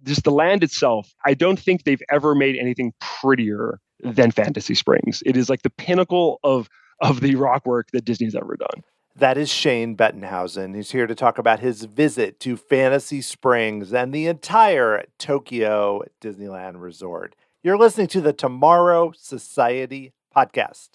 just the land itself, I don't think they've ever made anything prettier than Fantasy Springs. It is like the pinnacle of the rock work that Disney's ever done. That is Shane Bettenhausen. He's here to talk about his visit to Fantasy Springs and the entire Tokyo Disneyland Resort. You're listening to the Tomorrow Society podcast.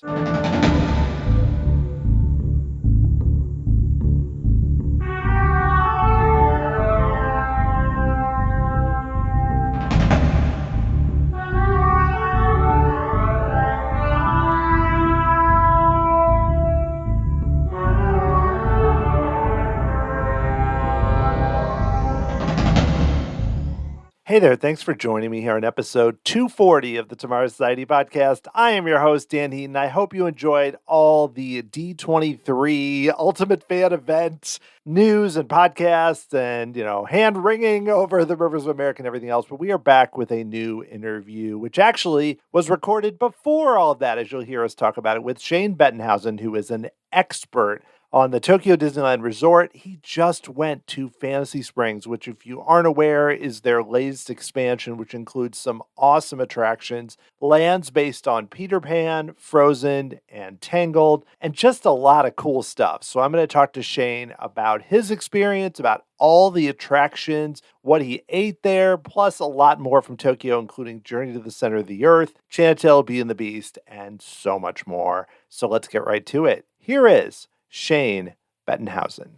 Hey there, thanks for joining me here on episode 240 of the Tomorrow Society podcast. I am your host, Dan Heaton. I hope you enjoyed all the D23 Ultimate Fan event news and podcasts and, hand-wringing over the rivers of America and everything else. But we are back with a new interview, which actually was recorded before all of that, as you'll hear us talk about it, with Shane Bettenhausen, who is an expert on the Tokyo Disneyland Resort. He just went to Fantasy Springs, which, if you aren't aware, is their latest expansion, which includes some awesome attractions, lands based on Peter Pan, Frozen, and Tangled, and just a lot of cool stuff. So I'm going to talk to Shane about his experience, about all the attractions, what he ate there, plus a lot more from Tokyo, including Journey to the Center of the Earth, Chantel, Beauty and the Beast, and so much more. So let's get right to it. Here is Shane Bettenhausen.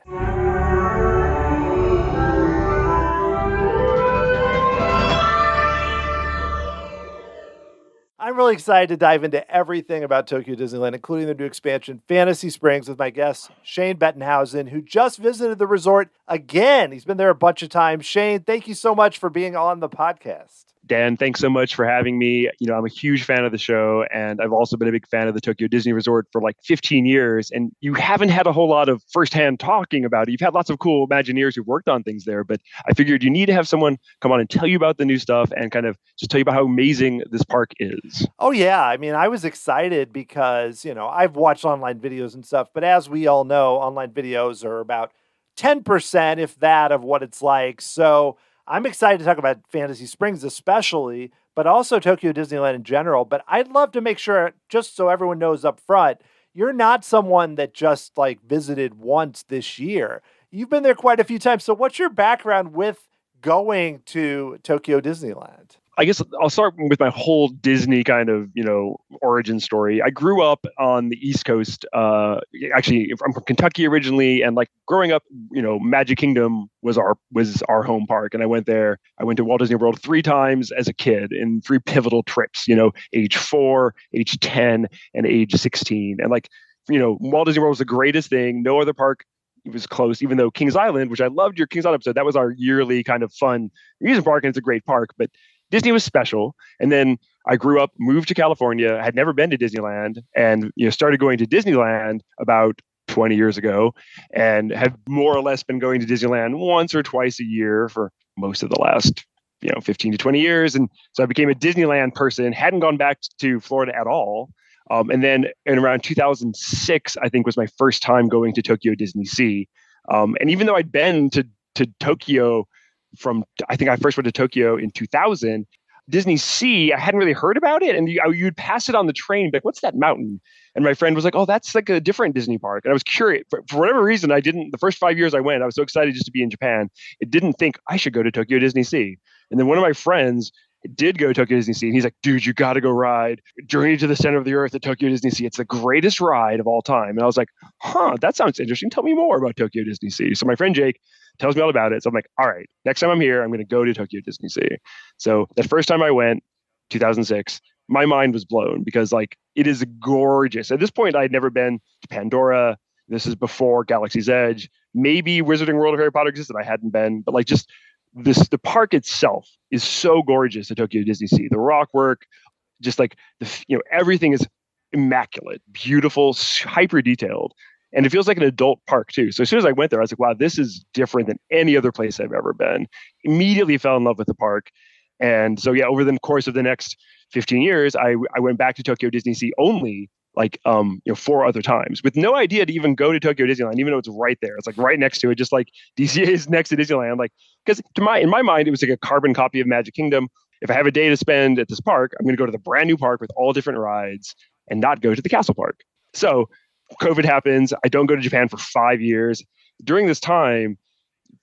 I'm really excited to dive into everything about Tokyo Disneyland, including the new expansion, Fantasy Springs, with my guest, Shane Bettenhausen, who just visited the resort again. He's been there a bunch of times. Shane, thank you so much for being on the podcast. Dan, thanks so much for having me. I'm a huge fan of the show, and I've also been a big fan of the Tokyo Disney Resort for like 15 years. And you haven't had a whole lot of firsthand talking about it. You've had lots of cool Imagineers who've worked on things there, but I figured you need to have someone come on and tell you about the new stuff and kind of just tell you about how amazing this park is. Oh, yeah. I mean, I was excited because, I've watched online videos and stuff, but as we all know, online videos are about 10%, if that, of what it's like. So I'm excited to talk about Fantasy Springs especially, but also Tokyo Disneyland in general. But I'd love to make sure, just so everyone knows up front, you're not someone that just visited once this year. You've been there quite a few times. So what's your background with going to Tokyo Disneyland? I guess I'll start with my whole Disney kind of, origin story. I grew up on the East Coast. Actually, I'm from Kentucky originally, and growing up, Magic Kingdom was our home park, and I went there. I went to Walt Disney World 3 times as a kid in 3 pivotal trips. Age 4, age 10, and age 16. And Walt Disney World was the greatest thing. No other park. It was close, even though Kings Island, which I loved your Kings Island episode, that was our yearly kind of fun amusement park, and it's a great park, but Disney was special. And then I grew up, moved to California, had never been to Disneyland, and started going to Disneyland about 20 years ago, and have more or less been going to Disneyland once or twice a year for most of the last 15 to 20 years. And so I became a Disneyland person, hadn't gone back to Florida at all. And then in around 2006, I think was my first time going to Tokyo DisneySea. And even though I'd been to Tokyo I think I first went to Tokyo in 2000, DisneySea, I hadn't really heard about it. And you'd pass it on the train, but what's that mountain? And my friend was like, oh, that's like a different Disney park. And I was curious. For whatever reason, the first 5 years I went, I was so excited just to be in Japan. It didn't think I should go to Tokyo DisneySea. And then one of my friends did go to Tokyo DisneySea, and he's like, dude, you got to go ride Journey to the Center of the Earth at Tokyo DisneySea. It's the greatest ride of all time. And I was like, that sounds interesting. Tell me more about Tokyo DisneySea. So my friend Jake tells me all about it. So I'm like, all right, next time I'm here, I'm going to go to Tokyo DisneySea. So that first time I went, 2006, my mind was blown because it is gorgeous. At this point, I'd never been to Pandora. This is before Galaxy's Edge. Maybe Wizarding World of Harry Potter existed. I hadn't been, but the park itself is so gorgeous at Tokyo DisneySea. The rock work, just everything is immaculate, beautiful, hyper detailed. And it feels like an adult park too. So as soon as I went there, I was like, wow, this is different than any other place I've ever been. Immediately fell in love with the park. And so, over the course of the next 15 years, I went back to Tokyo DisneySea only four other times with no idea to even go to Tokyo Disneyland, even though it's right there. It's like right next to it, just like DCA is next to Disneyland. Like, because in my mind, it was like a carbon copy of Magic Kingdom. If I have a day to spend at this park, I'm going to go to the brand new park with all different rides and not go to the castle park. So COVID happens. I don't go to Japan for 5 years. During this time,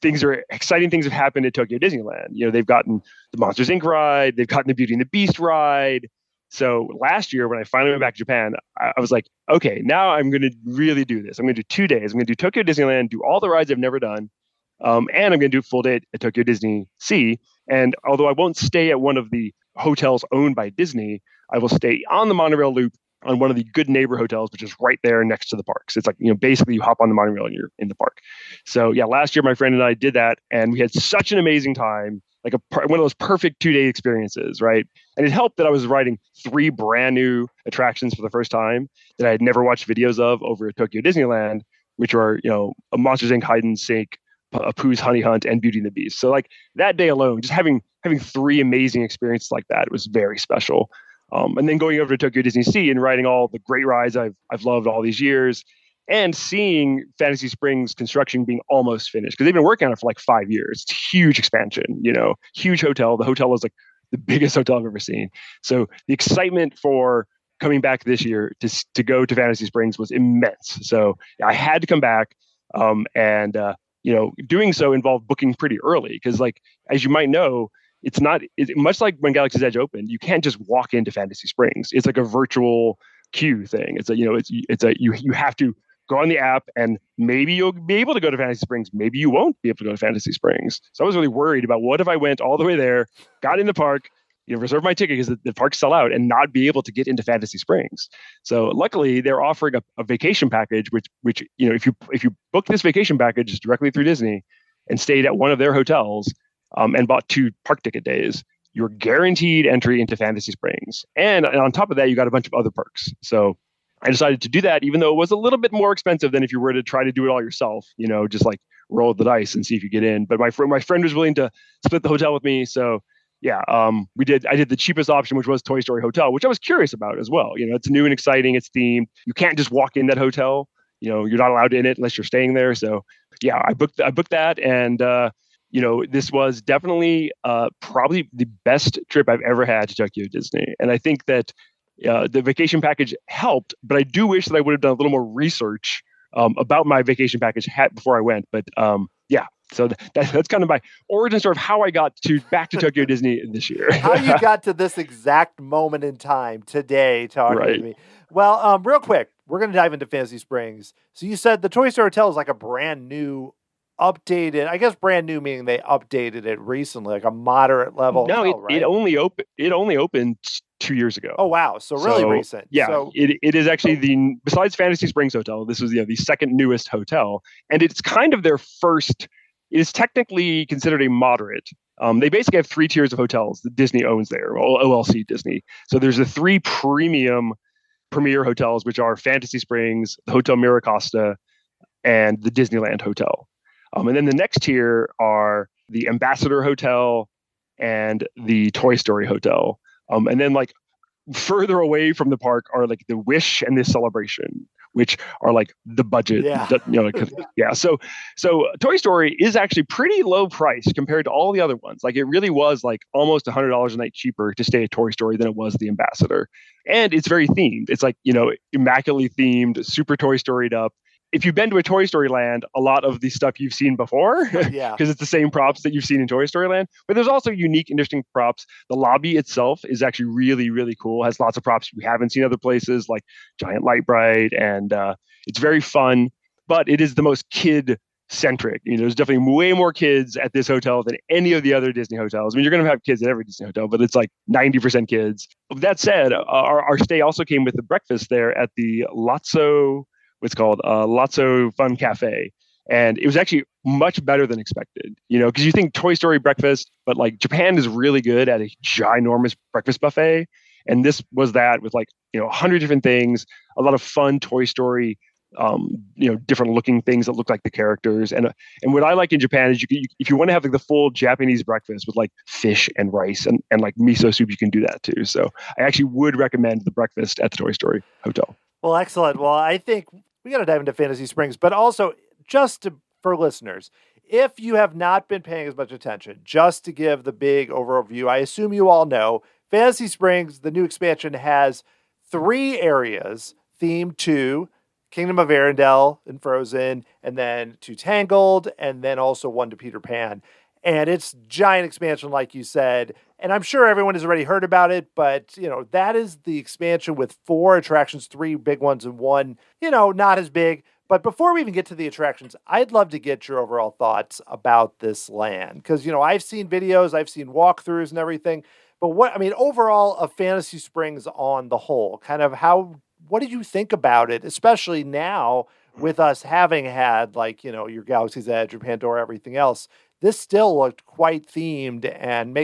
exciting things have happened at Tokyo Disneyland. They've gotten the Monsters Inc. ride, they've gotten the Beauty and the Beast ride. So last year, when I finally went back to Japan, I was like, okay, now I'm going to really do this. I'm going to do 2 days. I'm going to do Tokyo Disneyland, do all the rides I've never done, and I'm going to do a full day at Tokyo DisneySea. And although I won't stay at one of the hotels owned by Disney, I will stay on the monorail loop on one of the Good Neighbor hotels, which is right there next to the parks. It's like, basically you hop on the monorail and you're in the park. So yeah, last year my friend and I did that, and we had such an amazing time, like one of those perfect 2-day experiences, right? And it helped that I was riding 3 brand new attractions for the first time that I had never watched videos of over at Tokyo Disneyland, which are, a Monsters Inc. Hide and Seek, a Pooh's Honey Hunt, and Beauty and the Beast. So like that day alone, just having 3 amazing experiences like that, it was very special. And then going over to Tokyo DisneySea and riding all the great rides I've loved all these years, and seeing Fantasy Springs construction being almost finished, because they've been working on it for like 5 years. It's a huge expansion, huge hotel. The hotel is like the biggest hotel I've ever seen. So the excitement for coming back this year to go to Fantasy Springs was immense. So I had to come back, and doing so involved booking pretty early, because like, as you might know, it's much like when Galaxy's Edge opened. You can't just walk into Fantasy Springs. It's like a virtual queue thing. You have to go on the app, and maybe you'll be able to go to Fantasy Springs. Maybe you won't be able to go to Fantasy Springs. So I was really worried about, what if I went all the way there, got in the park, reserve my ticket because the parks sell out, and not be able to get into Fantasy Springs. So luckily, they're offering a vacation package, which if you book this vacation package directly through Disney and stayed at one of their hotels, and bought 2 park ticket days, you're guaranteed entry into Fantasy Springs. And on top of that, you got a bunch of other perks. So I decided to do that, even though it was a little bit more expensive than if you were to try to do it all yourself, just like roll the dice and see if you get in. But my friend was willing to split the hotel with me. So yeah, I did the cheapest option, which was Toy Story Hotel, which I was curious about as well. It's new and exciting. It's themed. You can't just walk in that hotel. You're not allowed in it unless you're staying there. So yeah, I booked that, and this was definitely probably the best trip I've ever had to Tokyo Disney. And I think that the vacation package helped, but I do wish that I would have done a little more research about my vacation package before I went. But yeah, so that's kind of my origin story of how I got back to Tokyo Disney this year. How you got to this exact moment in time today talking to me. Well, real quick, we're going to dive into Fantasy Springs. So you said the Toy Story Hotel is like a brand new, updated, I guess brand new meaning they updated it recently, like a moderate level. No, hotel, right? it only opened 2 years ago. Oh wow, so really recent. Yeah, so, it is actually besides Fantasy Springs Hotel, this was the second newest hotel, and it's kind of their first. It is technically considered a moderate. They basically have 3 tiers of hotels that Disney owns there, OLC Disney. So there's the 3 premier hotels, which are Fantasy Springs, the Hotel Miracosta, and the Disneyland Hotel. And then the next tier are the Ambassador Hotel and the Toy Story Hotel. And then like further away from the park are like the Wish and the Celebration, which are like the budget. Yeah. So Toy Story is actually pretty low price compared to all the other ones. Like it really was like almost $100 a night cheaper to stay at Toy Story than it was the Ambassador. And it's very themed. It's like, immaculately themed, super Toy Storied up. If you've been to a Toy Story Land, a lot of the stuff you've seen before, yeah, because it's the same props that you've seen in Toy Story Land. But there's also unique, interesting props. The lobby itself is actually really, really cool. It has lots of props we haven't seen other places, like giant light bright, and it's very fun. But it is the most kid-centric. There's definitely way more kids at this hotel than any of the other Disney hotels. I mean, you're going to have kids at every Disney hotel, but it's like 90% kids. That said, our stay also came with the breakfast there at the what's called Lotso Fun Cafe. And it was actually much better than expected, because you think Toy Story breakfast, but like Japan is really good at a ginormous breakfast buffet. And this was that with like, 100 different things, a lot of fun Toy Story, different looking things that look like the characters. And what I like in Japan is if you want to have like the full Japanese breakfast with like fish and rice and like miso soup, you can do that too. So I actually would recommend the breakfast at the Toy Story Hotel. Well, excellent. Well, I think we got to dive into Fantasy Springs, but also for listeners, if you have not been paying as much attention, just to give the big overview, I assume you all know Fantasy Springs, the new expansion, has 3 areas themed to Kingdom of Arendelle and Frozen, and then to Tangled, and then also one to Peter Pan. And it's giant expansion, like you said. And I'm sure everyone has already heard about it, but that is the expansion with 4 attractions, 3 big ones and one, not as big. But before we even get to the attractions, I'd love to get your overall thoughts about this land. Because, I've seen videos, I've seen walkthroughs and everything. But overall of Fantasy Springs on the whole, what did you think about it, especially now with us having had your Galaxy's Edge or Pandora, everything else? This still looked quite themed and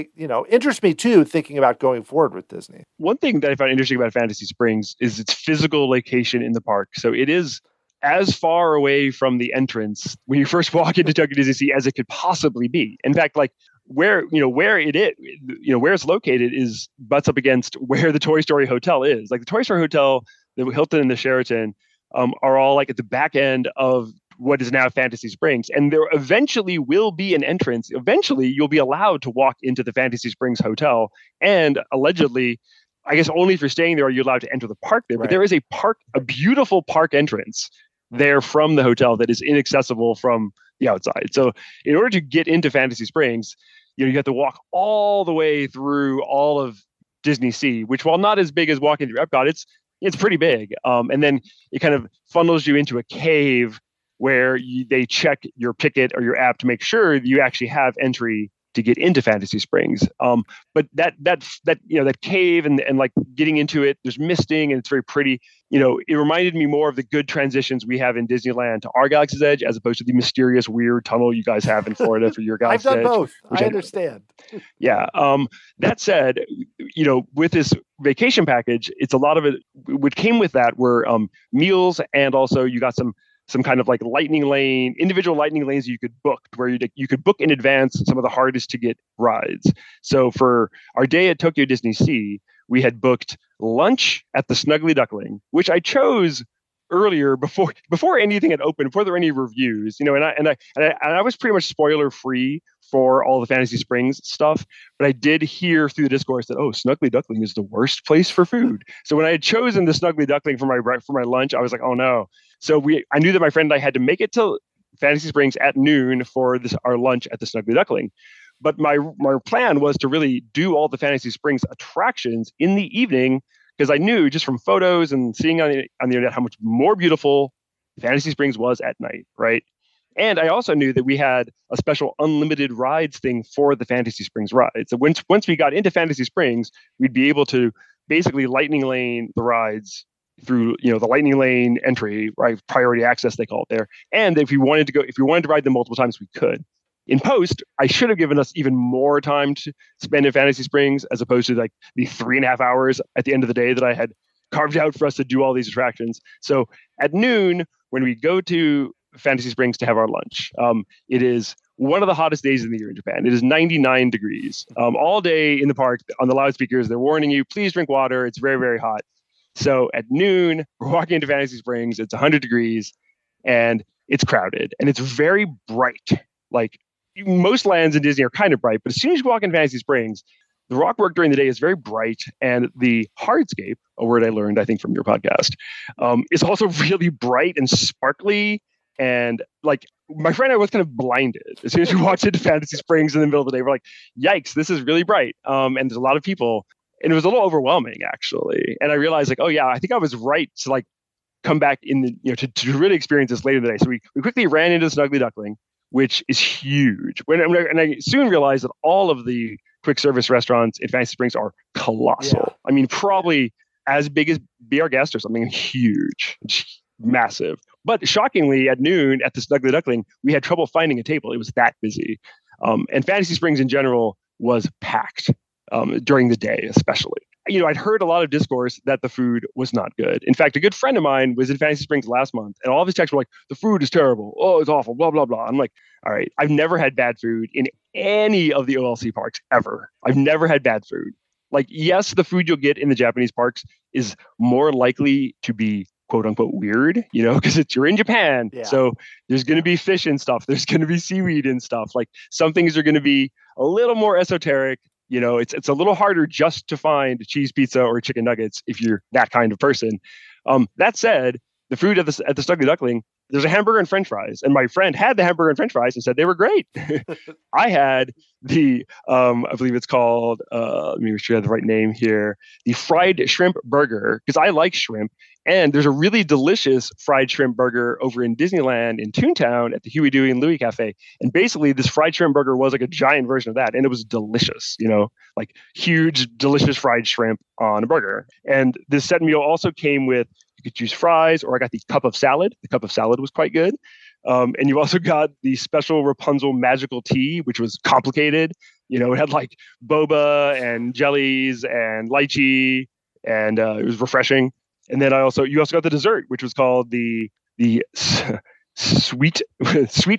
interests me too, thinking about going forward with Disney. One thing that I found interesting about Fantasy Springs is its physical location in the park. So it is as far away from the entrance when you first walk into Tokyo DisneySea as it could possibly be. In fact, where it's located is butts up against where the Toy Story Hotel is. Like the Toy Story Hotel, the Hilton and the Sheraton are all at the back end of what is now Fantasy Springs. And there eventually will be an entrance. Eventually, you'll be allowed to walk into the Fantasy Springs Hotel. And allegedly, I guess only if you're staying there are you allowed to enter the park there. Right. But there is a beautiful park entrance there from the hotel that is inaccessible from the outside. So in order to get into Fantasy Springs, you have to walk all the way through all of DisneySea, which while not as big as walking through Epcot, it's pretty big. And then it kind of funnels you into a cave where they check your ticket or your app to make sure that you actually have entry to get into Fantasy Springs. But that cave and getting into it, there's misting and it's very pretty. It reminded me more of the good transitions we have in Disneyland to our Galaxy's Edge as opposed to the mysterious weird tunnel you guys have in Florida for your Galaxy's Edge. I've done both. I understand. Yeah. That said, with this vacation package, it's a lot of it. What came with that were meals, and also you got some kind of individual lightning lanes you could book, where you could book in advance some of the hardest to get rides. So for our day at Tokyo DisneySea, we had booked lunch at the Snuggly Duckling, which I chose earlier before anything had opened, before there were any reviews, and I was pretty much spoiler free for all the Fantasy Springs stuff, but I did hear through the discourse that Snuggly Duckling is the worst place for food. So when I had chosen the Snuggly Duckling for my lunch, I was like, oh no. So I knew that my friend and I had to make it to Fantasy Springs at noon for our lunch at the Snuggly Duckling. But my plan was to really do all the Fantasy Springs attractions in the evening, because I knew just from photos and seeing on the internet how much more beautiful Fantasy Springs was at night, right? And I also knew that we had a special unlimited rides thing for the Fantasy Springs ride. So once we got into Fantasy Springs, we'd be able to basically lightning lane the rides through the lightning lane entry, right? Priority access, they call it there. And if we wanted to ride them multiple times, we could. In post, I should have given us even more time to spend in Fantasy Springs, as opposed to the 3.5 hours at the end of the day that I had carved out for us to do all these attractions. So at noon, when we go to Fantasy Springs to have our lunch, it is one of the hottest days in the year in Japan. It is 99 degrees all day in the park. On the loudspeakers, they're warning you, please drink water. It's very, very hot. So at noon, we're walking into Fantasy Springs. It's 100 degrees and it's crowded and it's very bright. Most lands in Disney are kind of bright, but as soon as you walk in Fantasy Springs, the rock work during the day is very bright, and the hardscape, a word I learned, I think, from your podcast, is also really bright and sparkly. And my friend and I was kind of blinded. As soon as we walked into Fantasy Springs in the middle of the day, we're like, yikes, this is really bright. And there's a lot of people, and it was a little overwhelming, actually. And I realized, oh yeah, I think I was right to come back in to really experience this later in the day. So we quickly ran into the Snuggly Duckling, which is huge. And I soon realized that all of the quick service restaurants in Fantasy Springs are colossal. Yeah. I mean, probably as big as Be Our Guest or something. Huge, massive. But shockingly, at noon at the Snuggly Duckling, we had trouble finding a table. It was that busy. And Fantasy Springs in general was packed during the day, especially. I'd heard a lot of discourse that the food was not good. In fact, a good friend of mine was in Fantasy Springs last month, and all of his texts were like, the food is terrible. Oh, it's awful, blah, blah, blah. I'm like, all right, I've never had bad food in any of the OLC parks ever. I've never had bad food. Yes, the food you'll get in the Japanese parks is more likely to be quote unquote weird, because you're in Japan. Yeah. So there's going to be fish and stuff. There's going to be seaweed and stuff. Like some things are going to be a little more esoteric. It's a little harder just to find cheese pizza or chicken nuggets if you're that kind of person. That said, the food at the Snugly Duckling, there's a hamburger and French fries, and my friend had the hamburger and French fries and said they were great. I had the, I believe it's called, let me make sure I have the right name here, the fried shrimp burger, because I like shrimp. And there's a really delicious fried shrimp burger over in Disneyland in Toontown at the Huey, Dewey, and Louie Cafe. And basically, this fried shrimp burger was like a giant version of that. And it was delicious, like huge, delicious fried shrimp on a burger. And this set meal also came with, you could choose fries, or I got the cup of salad. The cup of salad was quite good. And you also got the special Rapunzel magical tea, which was complicated. It had like boba and jellies and lychee, and it was refreshing. And then you also got the dessert, which was called the sweet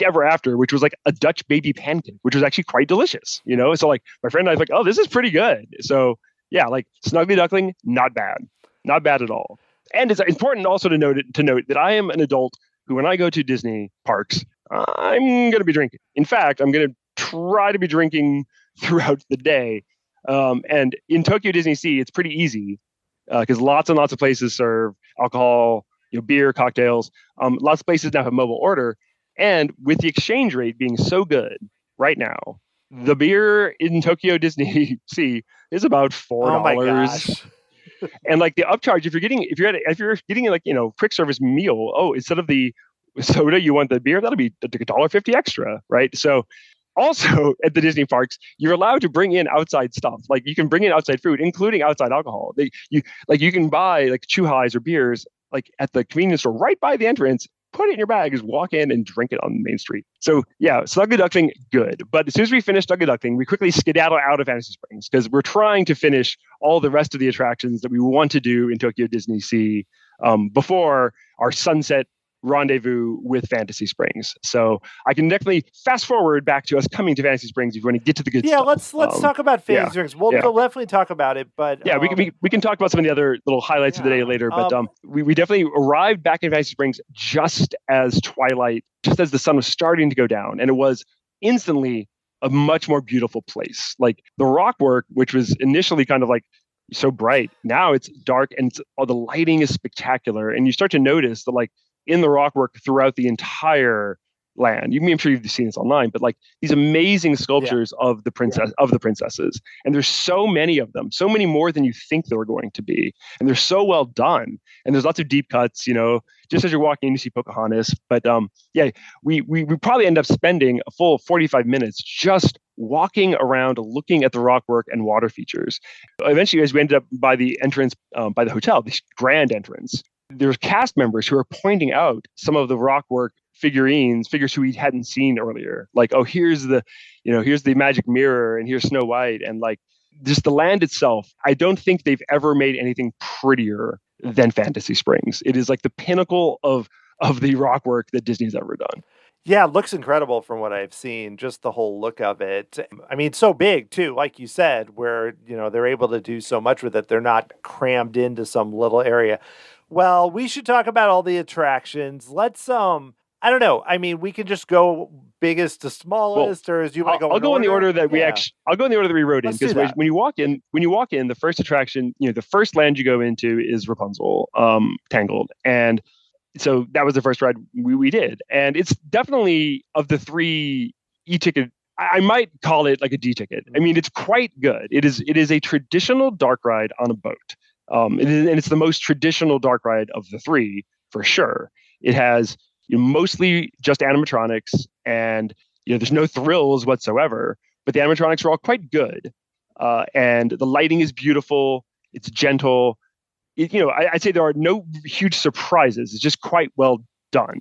ever after, which was like a Dutch baby pancake, which was actually quite delicious. So like my friend and I was like, oh, this is pretty good. So yeah, like Snugly Duckling, not bad at all. And it's important also to note that I am an adult who, when I go to Disney parks, I'm going to be drinking. In fact, I'm going to try to be drinking throughout the day. And in Tokyo DisneySea, it's pretty easy because lots and lots of places serve alcohol, beer, cocktails. Lots of places now have mobile order. And with the exchange rate being so good right now, the beer in Tokyo DisneySea is about $4. Oh my gosh. And like the upcharge, if you're getting like, quick service meal, instead of the soda, you want the beer, that'll be like $1.50 extra, right? So also at the Disney parks, you're allowed to bring in outside stuff. Like you can bring in outside food, including outside alcohol. You can buy like Chuhais or beers like at the convenience store right by the entrance, put it in your bag, just walk in and drink it on Main Street. So yeah, Snugly Duckling, good. But as soon as we finish Snugly Duckling, we quickly skedaddle out of Fantasy Springs because we're trying to finish all the rest of the attractions that we want to do in Tokyo DisneySea before our sunset rendezvous with Fantasy Springs. So I can definitely fast forward back to us coming to Fantasy Springs if you want to get to the good stuff. Yeah, let's talk about Fantasy Springs. We'll definitely talk about it, but yeah, we can talk about some of the other little highlights of the day later. But we definitely arrived back in Fantasy Springs just as the sun was starting to go down, and it was instantly a much more beautiful place. Like the rock work, which was initially kind of like so bright, now it's dark and the lighting is spectacular, and you start to notice that like in the rock work throughout the entire land. I'm sure you've seen this online, but like these amazing sculptures of the princesses, and there's so many of them, so many more than you think there were going to be, and they're so well done. And there's lots of deep cuts, just as you're walking in, you see Pocahontas. But we probably end up spending a full 45 minutes just walking around, looking at the rock work and water features. Eventually, as we ended up by the entrance, by the hotel, this grand entrance, there's cast members who are pointing out some of the rock work figures who we hadn't seen earlier. Like, oh, here's the magic mirror, and here's Snow White, and like just the land itself. I don't think they've ever made anything prettier than Fantasy Springs. It is like the pinnacle of the rock work that Disney's ever done. Yeah, it looks incredible from what I've seen, just the whole look of it. I mean, it's so big too, like you said, where, they're able to do so much with it. They're not crammed into some little area. Well, we should talk about all the attractions. Let's, I don't know. I mean, we can just go biggest to smallest, or as you want to go. I'll go in the order that I'll go in the order that we wrote in, because when you walk in, the first attraction, the first land you go into is Rapunzel, Tangled, and so that was the first ride we did, and it's definitely of the three e-ticket. I might call it like a D ticket. I mean, it's quite good. It is a traditional dark ride on a boat. And it's the most traditional dark ride of the three for sure. It has mostly just animatronics, and there's no thrills whatsoever. But the animatronics are all quite good, and the lighting is beautiful. It's gentle. I'd say there are no huge surprises. It's just quite well done.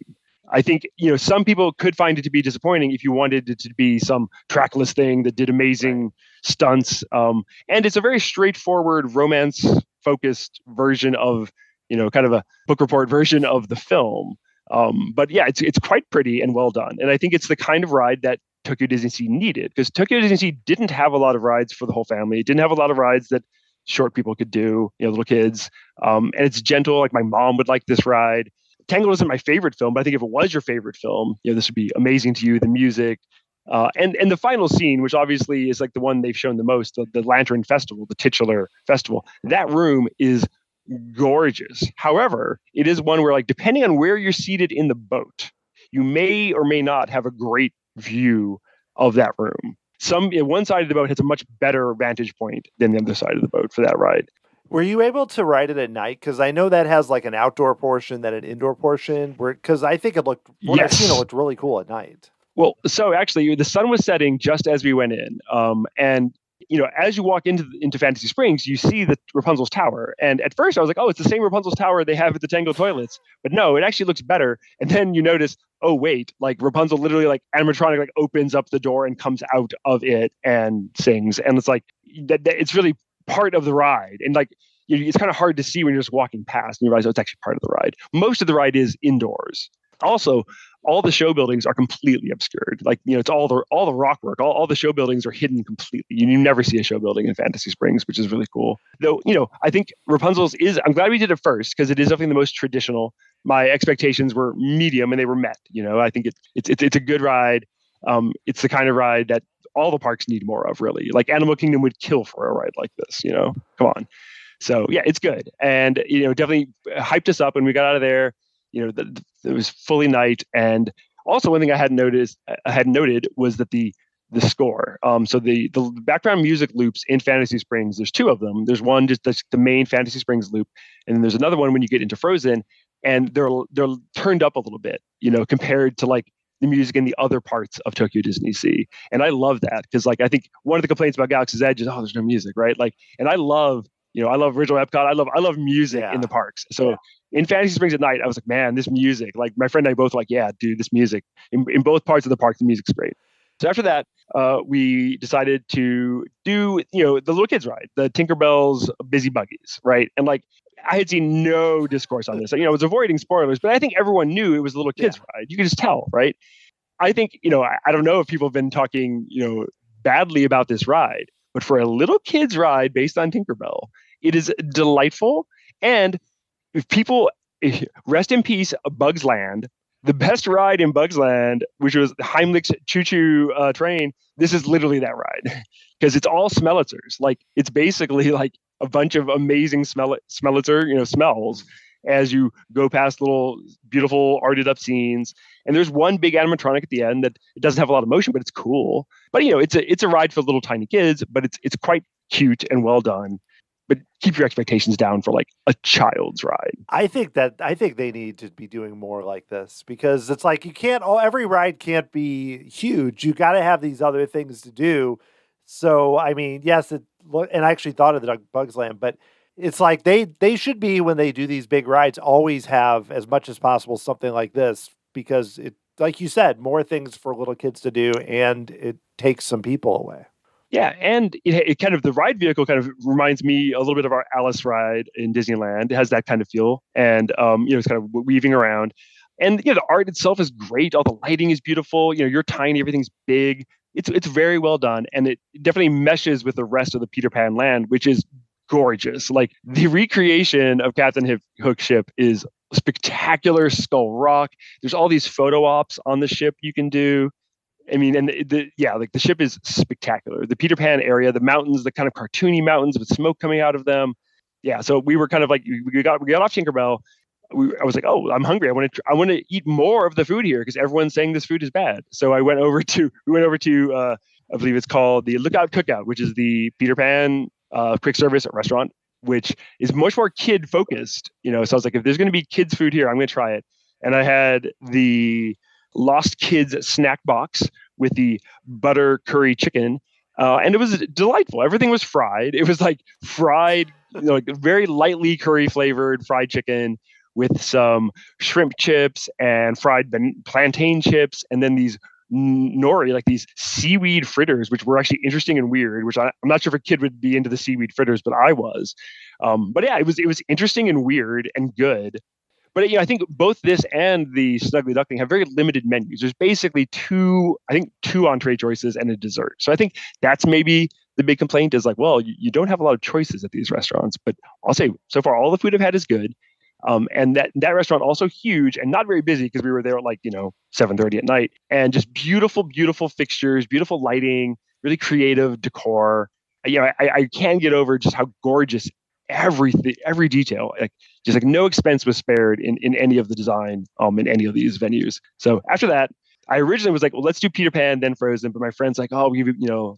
I think some people could find it to be disappointing if you wanted it to be some trackless thing that did amazing stunts. And it's a very straightforward romance-focused version of kind of a book report version of the film. But yeah, it's quite pretty and well done. And I think it's the kind of ride that Tokyo DisneySea needed, because Tokyo DisneySea didn't have a lot of rides for the whole family. It didn't have a lot of rides that short people could do, little kids. And it's gentle. Like my mom would like this ride. Tangled isn't my favorite film, but I think if it was your favorite film, this would be amazing to you. The music, and the final scene, which obviously is like the one they've shown the most, the Lantern Festival, the titular festival. That room is gorgeous. However, it is one where, like, depending on where you're seated in the boat, you may or may not have a great view of that room. One side of the boat has a much better vantage point than the other side of the boat for that ride. Were you able to ride it at night? Because I know that has like an outdoor portion, then an indoor portion. Because I think it looked, I've seen, it looked really cool at night. Well, so actually, the sun was setting just as we went in, and as you walk into Fantasy Springs, you see the Rapunzel's tower. And at first, I was like, "Oh, it's the same Rapunzel's tower they have at the Tangled toilets." But no, it actually looks better. And then you notice, oh wait, like Rapunzel literally, like, animatronic, like, opens up the door and comes out of it and sings, and it's like that it's really part of the ride. And like, it's kind of hard to see when you're just walking past and you realize, oh, it's actually part of the ride. Most of the ride is indoors. Also, all the show buildings are completely obscured. Like, it's all the rock work. All the show buildings are hidden completely. You never see a show building in Fantasy Springs, which is really cool. Though, I think Rapunzel's I'm glad we did it first because it is definitely the most traditional. My expectations were medium and they were met. I think it's a good ride. It's the kind of ride that all the parks need more of, really. Like Animal Kingdom would kill for a ride like this. Come on. So yeah, it's good, and definitely hyped us up when we got out of there. It was fully night, and also one thing I hadn't noted was that the score. So the background music loops in Fantasy Springs. There's two of them. There's one just that's the main Fantasy Springs loop, and then there's another one when you get into Frozen, and they're turned up a little bit, compared to like the music in the other parts of Tokyo DisneySea. And I love that because, like, I think one of the complaints about Galaxy's Edge is, oh, there's no music, right? Like, and I love original Epcot. I love music in the parks. So in Fantasy Springs at night, I was like, man, this music, like my friend and I both were like, yeah, dude, this music in both parts of the park, the music's great. So after that, we decided to do, the little kids ride, the Tinkerbell's Busy Buggies, right? And like, I had seen no discourse on this. I was avoiding spoilers, but I think everyone knew it was a little kids ride. You could just tell, right? I think, I don't know if people have been talking, badly about this ride, but for a little kids ride based on Tinkerbell, it is delightful. And if people rest in peace, Bugs Land, the best ride in Bugs Land, which was Heimlich's choo-choo train, this is literally that ride because it's all Smellitzers. Like, it's basically like a bunch of amazing Smellitzer, smells as you go past little beautiful arted up scenes. And there's one big animatronic at the end that it doesn't have a lot of motion, but it's cool. But it's a ride for little tiny kids, but it's quite cute and well done. But keep your expectations down for like a child's ride. I think they need to be doing more like this because it's like every ride can't be huge. You got to have these other things to do. So, I mean, yes, and I actually thought of the Bugs Land, but it's like they should be, when they do these big rides, always have as much as possible something like this because it, like you said, more things for little kids to do, and it takes some people away. Yeah, and it kind of, the ride vehicle kind of reminds me a little bit of our Alice ride in Disneyland. It has that kind of feel, and it's kind of weaving around. And the art itself is great. All the lighting is beautiful. You're tiny, everything's big. It's very well done, and it definitely meshes with the rest of the Peter Pan land, which is gorgeous. Like, the recreation of Captain Hook's ship is spectacular. Skull Rock. There's all these photo ops on the ship you can do. I mean, and like the ship is spectacular. The Peter Pan area, the mountains, the kind of cartoony mountains with smoke coming out of them. Yeah, so we were kind of like, we got off Tinkerbell. I was like, oh, I'm hungry. I want to eat more of the food here because everyone's saying this food is bad. So we went over to I believe it's called the Lookout Cookout, which is the Peter Pan quick service restaurant, which is much more kid focused. So I was like, if there's going to be kids food here, I'm going to try it. And I had the Lost Kids snack box with the butter curry chicken, and it was delightful. Everything was fried. It was like fried, like very lightly curry flavored fried chicken with some shrimp chips and fried plantain chips, and then these nori, like these seaweed fritters, which were actually interesting and weird. Which I'm not sure if a kid would be into the seaweed fritters, but I was. But yeah, it was interesting and weird and good. But I think both this and the Snuggly Duckling have very limited menus. There's basically two entree choices and a dessert. So I think that's maybe the big complaint is like, well, you don't have a lot of choices at these restaurants. But I'll say so far, all the food I've had is good. And that restaurant also huge and not very busy because we were there at like 7:30 at night, and just beautiful, beautiful fixtures, beautiful lighting, really creative decor. I can't get over just how gorgeous everything, every detail, like just like no expense was spared in any of the design in any of these venues. So after that, I originally was like, well, let's do Peter Pan then Frozen, but my friend's like, oh,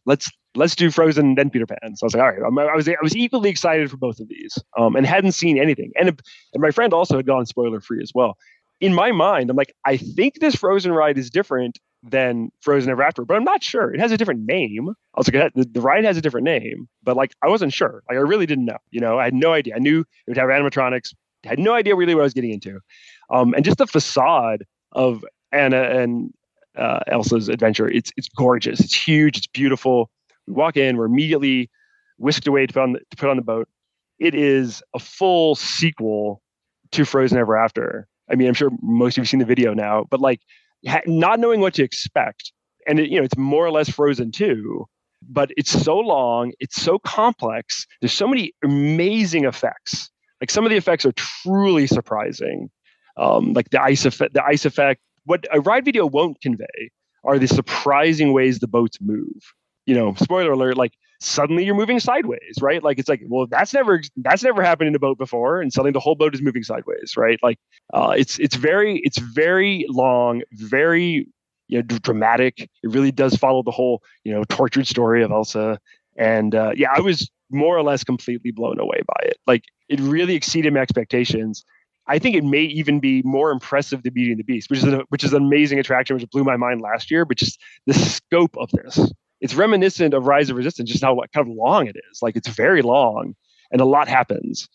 let's do Frozen then Peter Pan. So I was like, all right, I was equally excited for both of these, and hadn't seen anything, and my friend also had gone spoiler free as well. In my mind, I'm like, I think this Frozen ride is different than Frozen Ever After, but I'm not sure. It has a different name. I was like, the ride has a different name, but like I wasn't sure. Like I really didn't know. I had no idea. I knew it would have animatronics. I had no idea really what I was getting into. And just the facade of Anna and Elsa's adventure, it's gorgeous. It's huge. It's beautiful. We walk in, we're immediately whisked away to put on the boat. It is a full sequel to Frozen Ever After. I mean, I'm sure most of you have seen the video now, but like not knowing what to expect, and it's more or less Frozen 2, but it's so long, it's so complex. There's so many amazing effects. Like some of the effects are truly surprising, like the ice effect. What a ride video won't convey are the surprising ways the boats move. Spoiler alert, like suddenly you're moving sideways, right? Like it's like, well, that's never happened in a boat before, and suddenly the whole boat is moving sideways, right? Like it's very long, very dramatic. It really does follow the whole tortured story of Elsa, and I was more or less completely blown away by it. Like it really exceeded my expectations. I think it may even be more impressive than Beauty and the Beast, which is an amazing attraction, which blew my mind last year. But just the scope of this, it's reminiscent of Rise of Resistance, just how kind of long it is. Like it's very long, and a lot happens.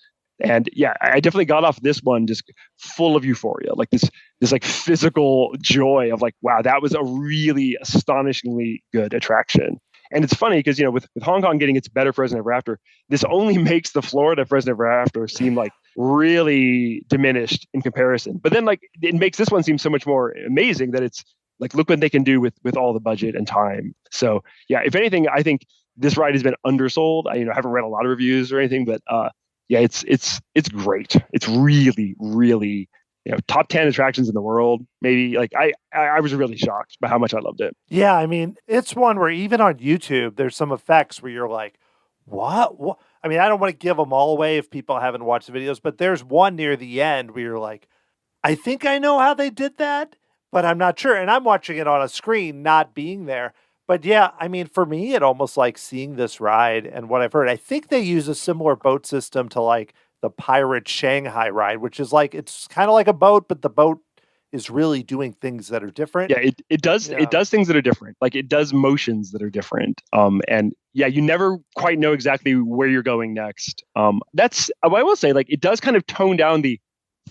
And yeah, I definitely got off this one just full of euphoria, like this like physical joy of like, wow, that was a really astonishingly good attraction. And it's funny because with Hong Kong getting its better Frozen Ever After, this only makes the Florida Frozen Ever After seem like really diminished in comparison. But then like it makes this one seem so much more amazing that it's like, look what they can do with all the budget and time. So yeah, if anything, I think this ride has been undersold. I haven't read a lot of reviews or anything, but yeah, it's great. It's really, really top 10 attractions in the world. Maybe like I was really shocked by how much I loved it. Yeah, I mean, it's one where even on YouTube, there's some effects where you're like, what? I mean, I don't want to give them all away if people haven't watched the videos, but there's one near the end where you're like, I think I know how they did that, but I'm not sure. And I'm watching it on a screen, not being there. But yeah, I mean, for me, it almost like seeing this ride and what I've heard. I think they use a similar boat system to like the Pirate Shanghai ride, which is like, it's kind of like a boat, but the boat is really doing things that are different. Yeah, it does things that are different. Like it does motions that are different. And yeah, you never quite know exactly where you're going next. That's I will say, like it does kind of tone down the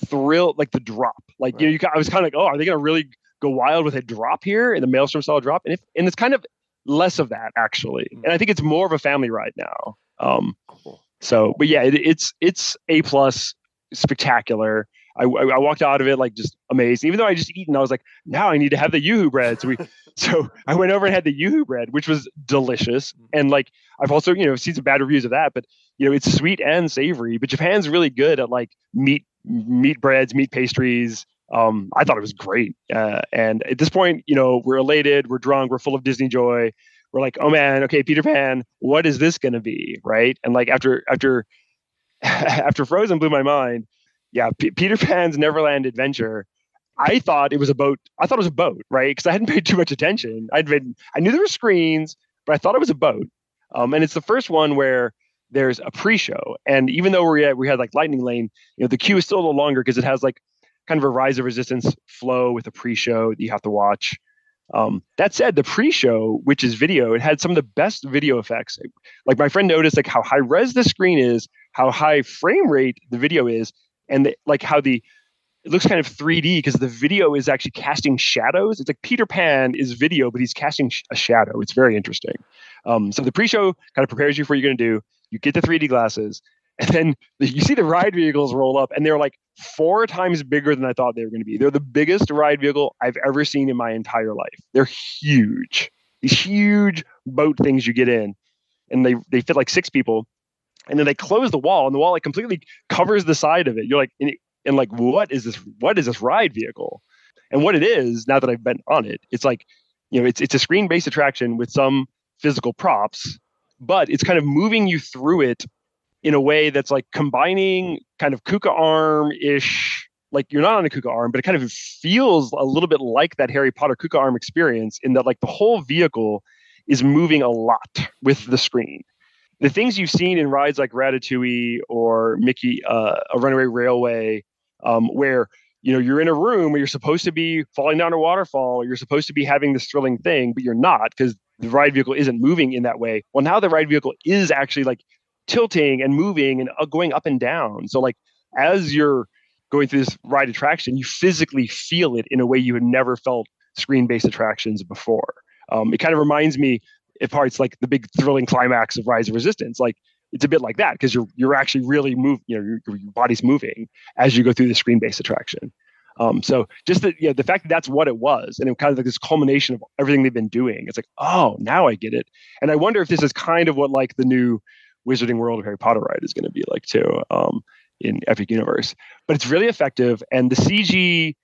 thrill, like the drop. Like right. I was kind of like, oh, are they going to really go wild with a drop here in the Maelstrom style drop? And it's kind of less of that actually. And I think it's more of a family ride now. Cool. So, but yeah, it's A+, spectacular. I walked out of it like just amazed. Even though I just eaten, I was like, now I need to have the Yoo-hoo bread. So I went over and had the Yoo-hoo bread, which was delicious. And like I've also seen some bad reviews of that, but it's sweet and savory. But Japan's really good at like meat breads, meat pastries. I thought it was great. And at this point, we're elated, we're drunk, we're full of Disney joy. We're like, oh man, okay, Peter Pan, what is this going to be, right? And like after Frozen blew my mind. Yeah, Peter Pan's Neverland Adventure. I thought it was a boat. Right? Because I hadn't paid too much attention. I knew there were screens, but I thought it was a boat. And it's the first one where there's a pre-show. And even though we had like Lightning Lane, the queue is still a little longer because it has like kind of a Rise of Resistance flow with a pre-show that you have to watch. That said, the pre-show, which is video, it had some of the best video effects. Like my friend noticed like how high res the screen is, how high frame rate the video is, and like how it looks kind of 3D because the video is actually casting shadows. It's like Peter Pan is video, but he's casting a shadow. It's very interesting. So the pre-show kind of prepares you for what you're going to do. You get the 3D glasses, and then you see the ride vehicles roll up, and they're like 4 times bigger than I thought they were going to be. They're the biggest ride vehicle I've ever seen in my entire life. They're huge. These huge boat things you get in. and they fit like 6 people, and then they close the wall, and the wall like completely covers the side of it. You're like, and like, what is this? What is this ride vehicle? And what it is, now that I've been on it, it's like, it's a screen-based attraction with some physical props, but it's kind of moving you through it in a way that's like combining kind of Kuka arm-ish, like you're not on a Kuka arm, but it kind of feels a little bit like that Harry Potter Kuka arm experience, in that like the whole vehicle is moving a lot with the screen. The things you've seen in rides like Ratatouille or Mickey, a Runaway Railway, where you're in a room where you're supposed to be falling down a waterfall, or you're supposed to be having this thrilling thing, but you're not, because the ride vehicle isn't moving in that way. Well, now the ride vehicle is actually like tilting and moving and going up and down. So like as you're going through this ride attraction, you physically feel it in a way you had never felt screen-based attractions before. It kind of reminds me, at parts, like the big thrilling climax of Rise of Resistance. Like it's a bit like that, because you're actually really your body's moving as you go through the screen-based attraction. So just the fact that that's what it was, and it kind of like this culmination of everything they've been doing. It's like, oh, now I get it. And I wonder if this is kind of what like the new Wizarding World of Harry Potter ride is going to be like too, in Epic Universe. But it's really effective, and the CG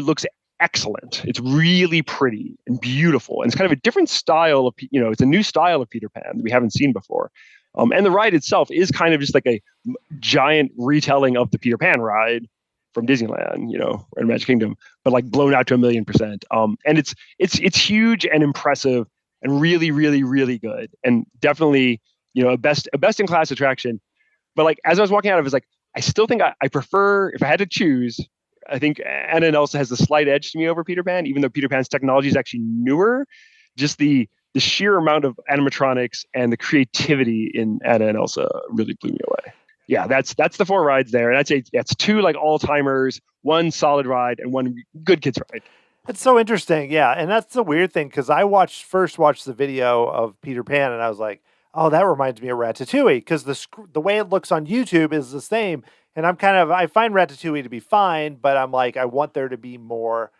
looks excellent. It's really pretty and beautiful, and it's kind of a different style of, it's a new style of Peter Pan that we haven't seen before. And the ride itself is kind of just like a giant retelling of the Peter Pan ride from Disneyland, and Magic Kingdom, but like blown out to 1,000,000%. And it's huge and impressive and really, really, really good, and definitely a best in class attraction. But like as I was walking out, I was like, I still think I prefer, if I had to choose, I think Anna and Elsa has a slight edge to me over Peter Pan, even though Peter Pan's technology is actually newer. Just the sheer amount of animatronics and the creativity in Anna and Elsa really blew me away. Yeah, that's the 4 rides there. And I'd say that's 2 like all-timers, 1 solid ride, and 1 good kids ride. It's so interesting. Yeah. And that's the weird thing, because I first watched the video of Peter Pan, and I was like, oh, that reminds me of Ratatouille, because the way it looks on YouTube is the same. And I find Ratatouille to be fine, but I'm like, I want there to be more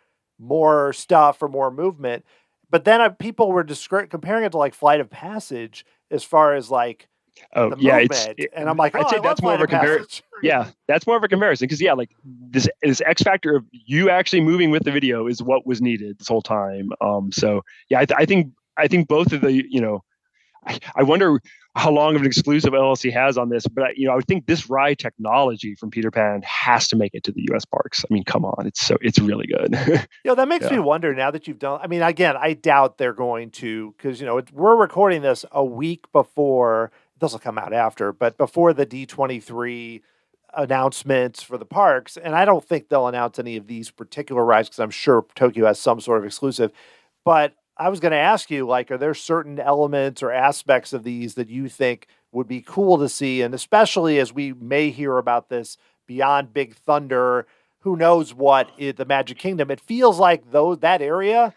stuff or more movement. But then people were comparing it to like Flight of Passage as far as like the movement. And I'm like, I'd say that's more of a comparison. Yeah, that's more of a comparison, because like this X factor of you actually moving with the video is what was needed this whole time. So yeah, I think both of the I wonder how long of an exclusive LLC has on this, but I would think this ride technology from Peter Pan has to make it to the U.S. parks. I mean, come on, it's really good. That makes me wonder, now that you've done. I mean, again, I doubt they're going to, because we're recording this a week before. This will come out after, but before the D23 announcements for the parks, and I don't think they'll announce any of these particular rides, because I'm sure Tokyo has some sort of exclusive. But I was going to ask you, like, are there certain elements or aspects of these that you think would be cool to see? And especially as we may hear about this beyond Big Thunder, who knows what, the Magic Kingdom, it feels like that area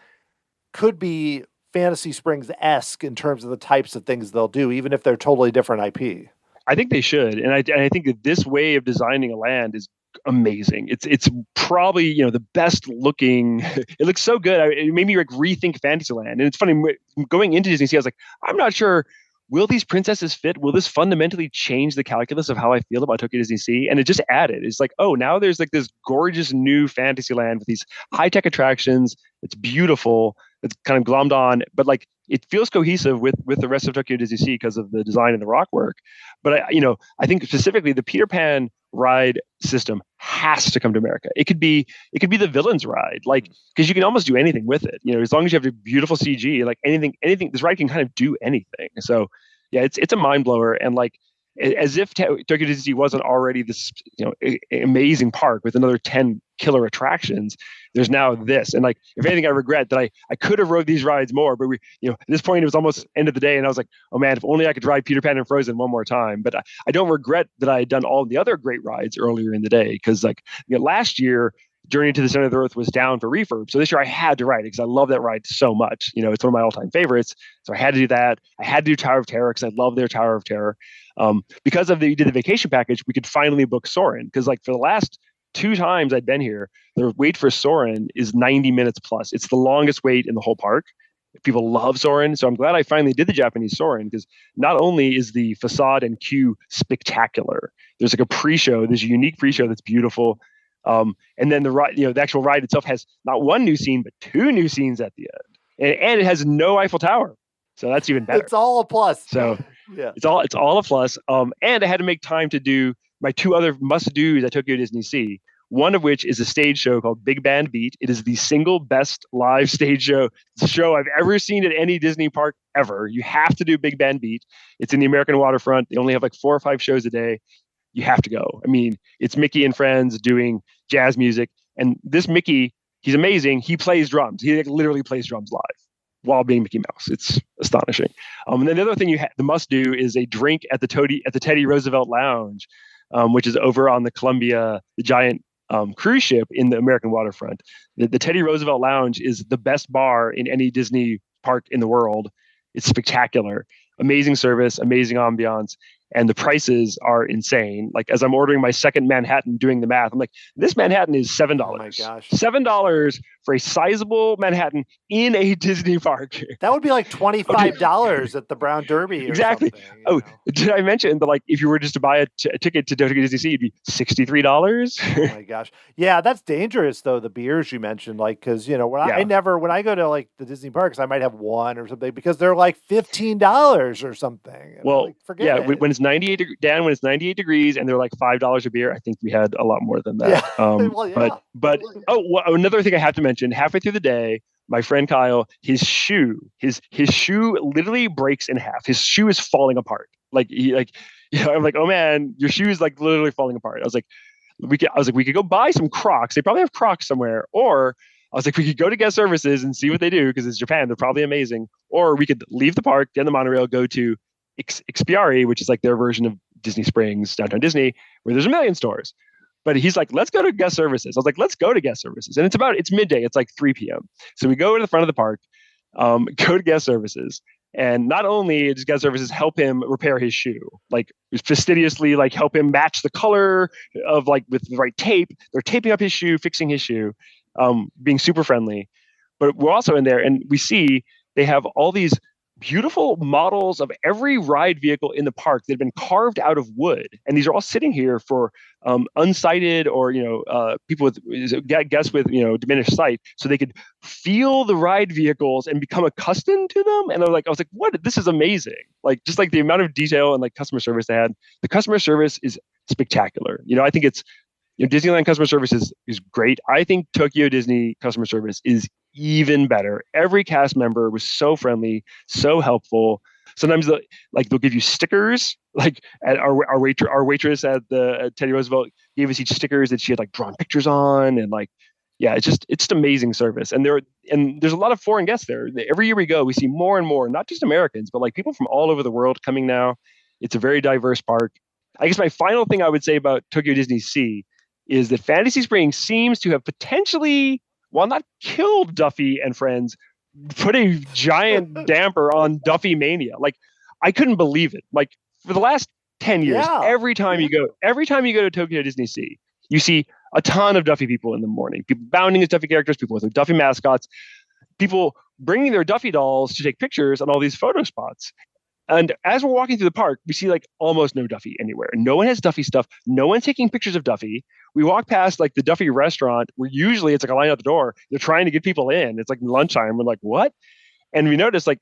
could be Fantasy Springs-esque in terms of the types of things they'll do, even if they're totally different IP. I think they should. And I think that this way of designing a land is amazing. It's probably the best looking. It looks so good. It made me like rethink Fantasyland. And it's funny, going into DisneySea, I was like, I'm not sure, will these princesses fit? Will this fundamentally change the calculus of how I feel about Tokyo DisneySea? And it just added. It's like, oh, now there's like this gorgeous new Fantasyland with these high-tech attractions. It's beautiful. It's kind of glommed on, but like it feels cohesive with the rest of Tokyo DisneySea because of the design and the rock work. But I think specifically the Peter Pan ride system has to come to America. It could be the villain's ride, like, because you can almost do anything with it. As long as you have a beautiful CG, like anything, this ride can kind of do anything. So yeah, it's a mind blower. And like, as if Tokyo DisneySea wasn't already this amazing park with another 10 killer attractions, there's now this. And like, if anything, I regret that I could have rode these rides more, but at this point it was almost end of the day, and I was like, oh man, if only I could ride Peter Pan and Frozen one more time. But I don't regret that I had done all the other great rides earlier in the day, because like last year Journey to the Center of the Earth was down for refurb, so this year I had to ride it because I love that ride so much. It's one of my all-time favorites, so I had to do that. I had to do Tower of Terror because I love their Tower of Terror. Because we did the vacation package, we could finally book Soarin', because like for the last 2 times I'd been here, the wait for Soarin' is 90 minutes plus. It's the longest wait in the whole park. People love Soarin', so I'm glad I finally did the Japanese Soarin', because not only is the facade and queue spectacular, there's like a pre-show, there's a unique pre-show that's beautiful, and then the ride, the actual ride itself has not one new scene but two new scenes at the end, and it has no Eiffel Tower, so that's even better. It's all a plus. So yeah, it's all a plus. And I had to make time to do my two other must-dos at Tokyo DisneySea. One of which is a stage show called Big Band Beat. It is the single best live stage show I've ever seen at any Disney park ever. You have to do Big Band Beat. It's in the American waterfront. They only have like 4 or 5 shows a day. You have to go. I mean, it's Mickey and friends doing jazz music. And this Mickey, he's amazing. He plays drums. He like literally plays drums live while being Mickey Mouse. It's astonishing. And then the other thing the must do is a drink at the Teddy Roosevelt Lounge, which is over on the Columbia, the giant cruise ship in the American waterfront. The Teddy Roosevelt Lounge is the best bar in any Disney park in the world. It's spectacular, amazing service, amazing ambiance, and the prices are insane. Like as I'm ordering my second Manhattan, doing the math, I'm like, this Manhattan is $7. Oh my gosh, $7 for a sizable Manhattan in a Disney park. That would be like $25 at the Brown Derby. Exactly. Did I mention that like if you were just to buy a ticket to Tokyo DisneySea, it'd be $63? Oh my gosh, yeah, that's dangerous though. The beers you mentioned, like because when I go to like the Disney parks, I might have one or something because they're like $15 or something. And well, like, forget it. When it's 98 degrees and they're like $5 a beer, I think we had a lot more than that. Yeah. But another thing I have to mention: halfway through the day, my friend Kyle, his shoe literally breaks in half. His shoe is falling apart. I'm like, oh man, your shoe is like literally falling apart. I was like, we could go buy some Crocs. They probably have Crocs somewhere, or I was like, we could go to guest services and see what they do because it's Japan. They're probably amazing. Or we could leave the park, get on the monorail, go to Expiari, which is like their version of Disney Springs, Downtown Disney, where there's a million stores. But he's like, let's go to guest services. I was like, let's go to guest services. And it's midday. It's like 3 p.m. So we go to the front of the park, go to guest services. And not only does guest services help him repair his shoe, like fastidiously, like help him match the color of like with the right tape. They're taping up his shoe, fixing his shoe, being super friendly. But we're also in there and we see they have all these beautiful models of every ride vehicle in the park that have been carved out of wood, and these are all sitting here for unsighted or people with guests with diminished sight, so they could feel the ride vehicles and become accustomed to them. And I was like, what? This is amazing! Like just like the amount of detail and like customer service they had. The customer service is spectacular. I think it's Disneyland customer service is great. I think Tokyo Disney customer service is even better. Every cast member was so friendly, so helpful. Sometimes they'll give you stickers. Like at our waitress at Teddy Roosevelt gave us each stickers that she had like drawn pictures on, and like it's just amazing service. And there's a lot of foreign guests there. Every year we go, we see more and more, not just Americans, but like people from all over the world coming now. It's a very diverse park. I guess my final thing I would say about Tokyo DisneySea is that Fantasy Springs seems to have potentially, while not killed Duffy and friends, put a giant damper on Duffy mania. Like I couldn't believe it. Like for the last 10 years, every time you go to Tokyo DisneySea, you see a ton of Duffy people in the morning. People bounding as Duffy characters, people with their Duffy mascots, people bringing their Duffy dolls to take pictures on all these photo spots. And as we're walking through the park, we see like almost no Duffy anywhere. No one has Duffy stuff. No one's taking pictures of Duffy. We walk past like the Duffy restaurant where usually it's like a line out the door. They're trying to get people in. It's like lunchtime. We're like, what? And we notice like,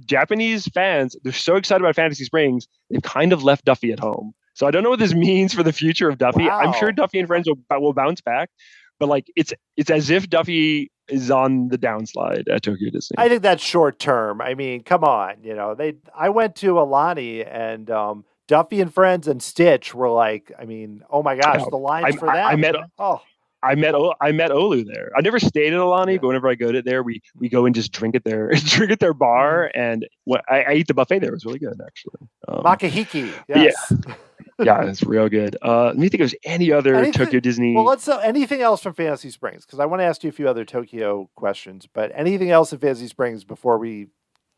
Japanese fans, they're so excited about Fantasy Springs, they've kind of left Duffy at home. So I don't know what this means for the future of Duffy. Wow. I'm sure Duffy and friends will bounce back, but like it's as if Duffy is on the downslide at Tokyo Disney. I think that's short term. I mean, come on, I went to Alani and Duffy and Friends and Stitch were like, I mean, oh my gosh, the lines for that. I met Olu there. I never stayed at Alani, but whenever I go to there, we go and just drink at their bar, and I eat the buffet there. It was really good, actually. Makahiki, yes. Yeah, it's real good. Let me think if there's any other Tokyo Disney. Well, let's anything else from Fantasy Springs, because I want to ask you a few other Tokyo questions. But anything else in Fantasy Springs before we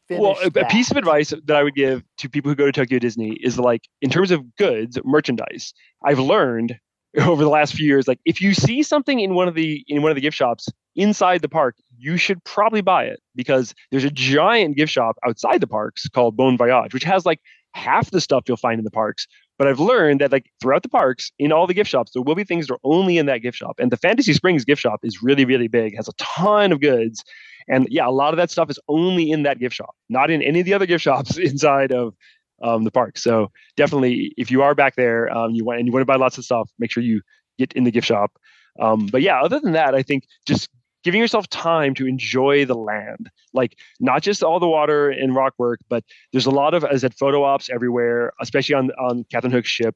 finish? Well, a piece of advice that I would give to people who go to Tokyo Disney is like, in terms of goods, merchandise. I've learned over the last few years, like if you see something in one of the gift shops inside the park, you should probably buy it because there's a giant gift shop outside the parks called Bon Voyage, which has like half the stuff you'll find in the parks. But I've learned that like throughout the parks, in all the gift shops, there will be things that are only in that gift shop. And the Fantasy Springs gift shop is really, really big, has a ton of goods. And yeah, a lot of that stuff is only in that gift shop, not in any of the other gift shops inside of the park. So definitely, if you are back there, you want to buy lots of stuff, make sure you get in the gift shop. But yeah, other than that, I think just giving yourself time to enjoy the land, like not just all the water and rock work, but there's a lot of, as I said, photo ops everywhere, especially on Captain Hook's ship.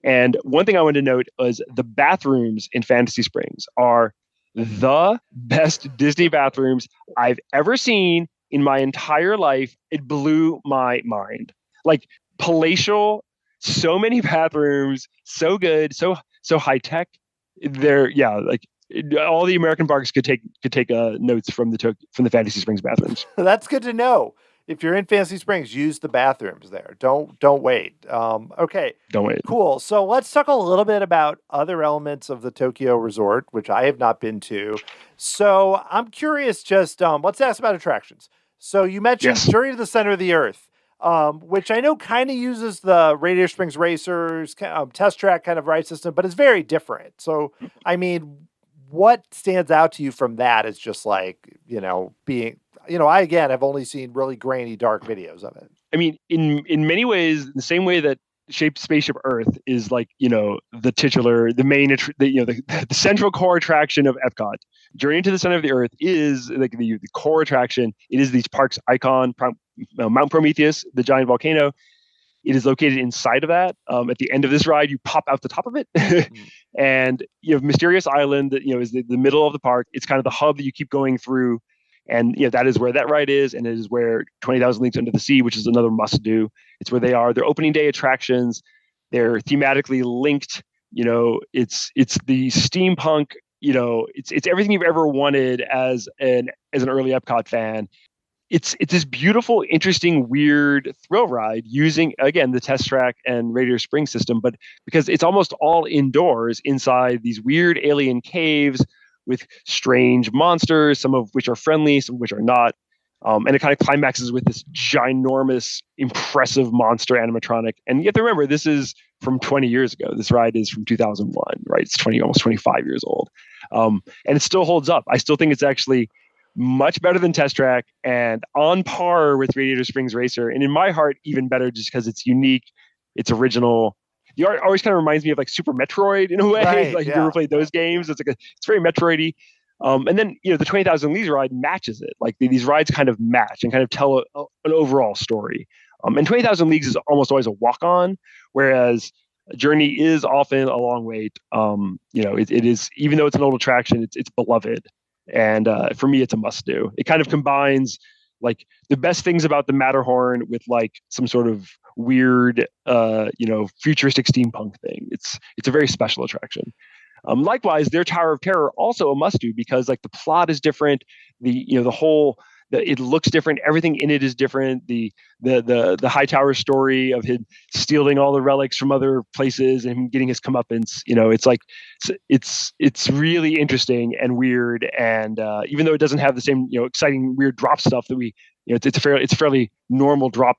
And one thing I wanted to note was the bathrooms in Fantasy Springs are the best Disney bathrooms I've ever seen in my entire life. It blew my mind. Like palatial, so many bathrooms, so good, so high tech. They're like all the American parks could take notes from the Fantasy Springs bathrooms. That's good to know. If you're in Fantasy Springs, use the bathrooms there. Don't wait. Okay. Don't wait. Cool. So let's talk a little bit about other elements of the Tokyo Resort, which I have not been to. So I'm curious. Just let's ask about attractions. So you mentioned Journey to the Center of the Earth, which I know kind of uses the Radiator Springs Racers test track kind of ride system, but it's very different. So I mean, what stands out to you from that is just like, being, I, again, have only seen really grainy, dark videos of it. I mean, in many ways, the same way that Spaceship Earth is like, the titular, the main, the central core attraction of Epcot. Journey to the Center of the Earth is like the core attraction. It is the park's icon, Mount Prometheus, the giant volcano. It is located inside of that. At the end of this ride, you pop out the top of it, and you have Mysterious Island. That is the middle of the park. It's kind of the hub that you keep going through, and that is where that ride is, and it is where 20,000 Leagues Under the Sea, which is another must do. It's where they are. They're opening day attractions. They're thematically linked. It's the steampunk. It's everything you've ever wanted as an early Epcot fan. It's this beautiful, interesting, weird thrill ride using, again, the test track and Radiator Springs system, but because it's almost all indoors inside these weird alien caves with strange monsters, some of which are friendly, some of which are not. And it kind of climaxes with this ginormous, impressive monster animatronic. And you have to remember, this is from 20 years ago. This ride is from 2001, right? It's almost 25 years old. And it still holds up. I still think it's actually much better than Test Track and on par with Radiator Springs Racer. And in my heart, even better just because it's unique, it's original. The art always kind of reminds me of like Super Metroid in a way. Right, like if you ever played those games, it's very Metroidy. And then, the 20,000 Leagues ride matches it. Like these rides kind of match and kind of tell an overall story. And 20,000 Leagues is almost always a walk-on, whereas Journey is often a long wait. It is, even though it's an old attraction, it's beloved. And for me, it's a must do. It kind of combines like the best things about the Matterhorn with like some sort of weird, futuristic steampunk thing. It's a very special attraction. Likewise, their Tower of Terror also a must do because like the plot is different. It looks different. Everything in it is different. The High Tower story of him stealing all the relics from other places and him getting his comeuppance. It's like it's really interesting and weird. And even though it doesn't have the same exciting weird drop stuff that it's a fairly normal drop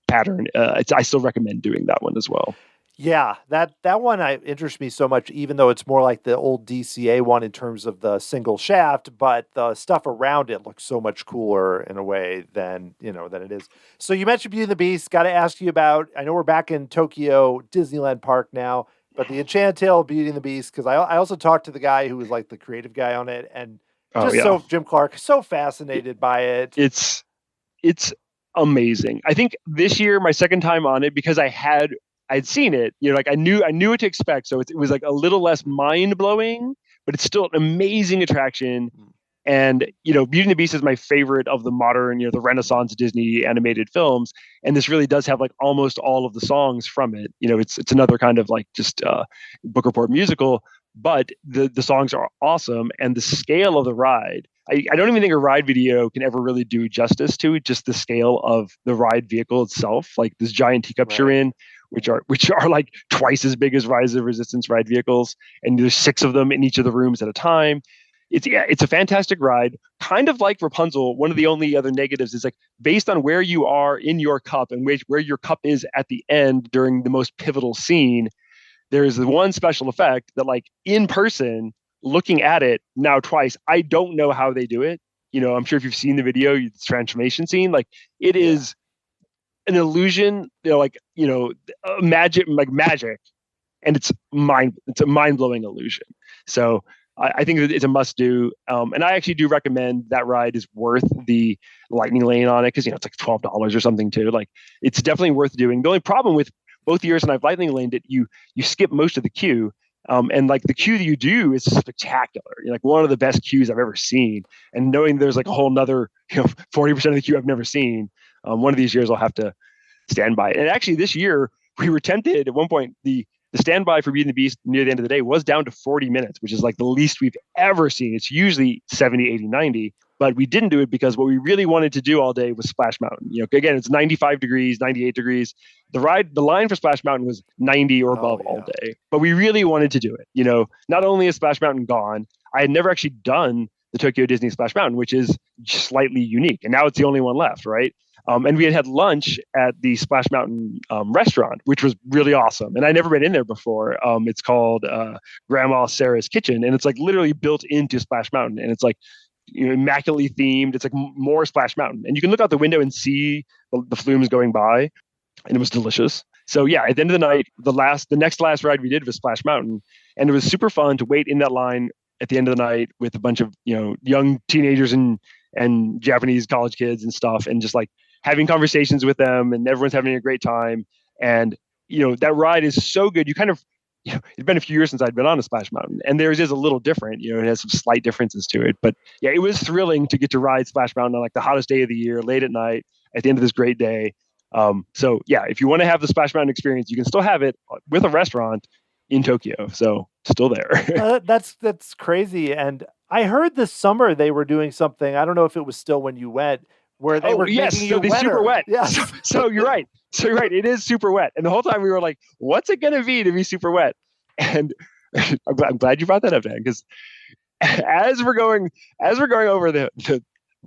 pattern. I still recommend doing that one as well. Yeah, that one interests me so much, even though it's more like the old DCA one in terms of the single shaft, but the stuff around it looks so much cooler in a way than it is. So you mentioned Beauty and the Beast. Got to ask you about, I know we're back in Tokyo Disneyland Park now, but the Enchanted Tale of Beauty and the Beast, because I also talked to the guy who was like the creative guy on it, and so Jim Clark, so fascinated by it. It's amazing. I think this year, my second time on it, because I'd seen it, I knew what to expect. So it was like a little less mind blowing, but it's still an amazing attraction. And, Beauty and the Beast is my favorite of the modern, the Renaissance Disney animated films. And this really does have like almost all of the songs from it. It's another kind of like just book report musical, but the songs are awesome. And the scale of the ride, I don't even think a ride video can ever really do justice to just the scale of the ride vehicle itself. Like this giant teacups you're in, which are like twice as big as Rise of Resistance ride vehicles. And there's 6 of them in each of the rooms at a time. it's a fantastic ride. Kind of like Rapunzel. One of the only other negatives is like based on where you are in your cup and where your cup is at the end during the most pivotal scene. There's the one special effect that like in person, looking at it now twice, I don't know how they do it. I'm sure if you've seen the video, it's transformation scene, like it is an illusion, magic, and it's a mind-blowing illusion. So I think it's a must-do, and I actually do recommend that ride is worth the lightning lane on it because it's like $12 or something too. Like it's definitely worth doing. The only problem with both years when I've lightning laned it, you skip most of the queue, and like the queue that you do is spectacular. You're like one of the best queues I've ever seen, and knowing there's like a whole nother 40% of the queue I've never seen. One of these years I'll have to stand by it. And actually this year we were tempted at one point. The standby for Beauty and the Beast near the end of the day was down to 40 minutes, which is like the least we've ever seen. It's usually 70, 80, 90, but we didn't do it because what we really wanted to do all day was Splash Mountain. Again, it's 95 degrees, 98 degrees. The line for Splash Mountain was 90 or above all day, but we really wanted to do it. Not only is Splash Mountain gone, I had never actually done the Tokyo Disney Splash Mountain, which is slightly unique. And now it's the only one left, right? And we had lunch at the Splash Mountain restaurant, which was really awesome. And I'd never been in there before. It's called Grandma Sarah's Kitchen. And it's like literally built into Splash Mountain. And it's like immaculately themed. It's like more Splash Mountain. And you can look out the window and see the flumes going by. And it was delicious. So yeah, at the end of the night, the next last ride we did was Splash Mountain. And it was super fun to wait in that line at the end of the night with a bunch of, young teenagers and Japanese college kids and stuff. And just like, having conversations with them, and everyone's having a great time. And, that ride is so good. You kind of, it's been a few years since I'd been on a Splash Mountain, and theirs is a little different. It has some slight differences to it. But yeah, it was thrilling to get to ride Splash Mountain on like the hottest day of the year, late at night, at the end of this great day. So yeah, if you want to have the Splash Mountain experience, you can still have it with a restaurant in Tokyo. So still there. That's crazy. And I heard this summer they were doing something. I don't know if it was still when you went, where they were making you wetter. Super wet. Yes. So you're right. It is super wet. And the whole time we were like, what's it going to be to be super wet? And I'm glad you brought that up, Dan, because as we're going over the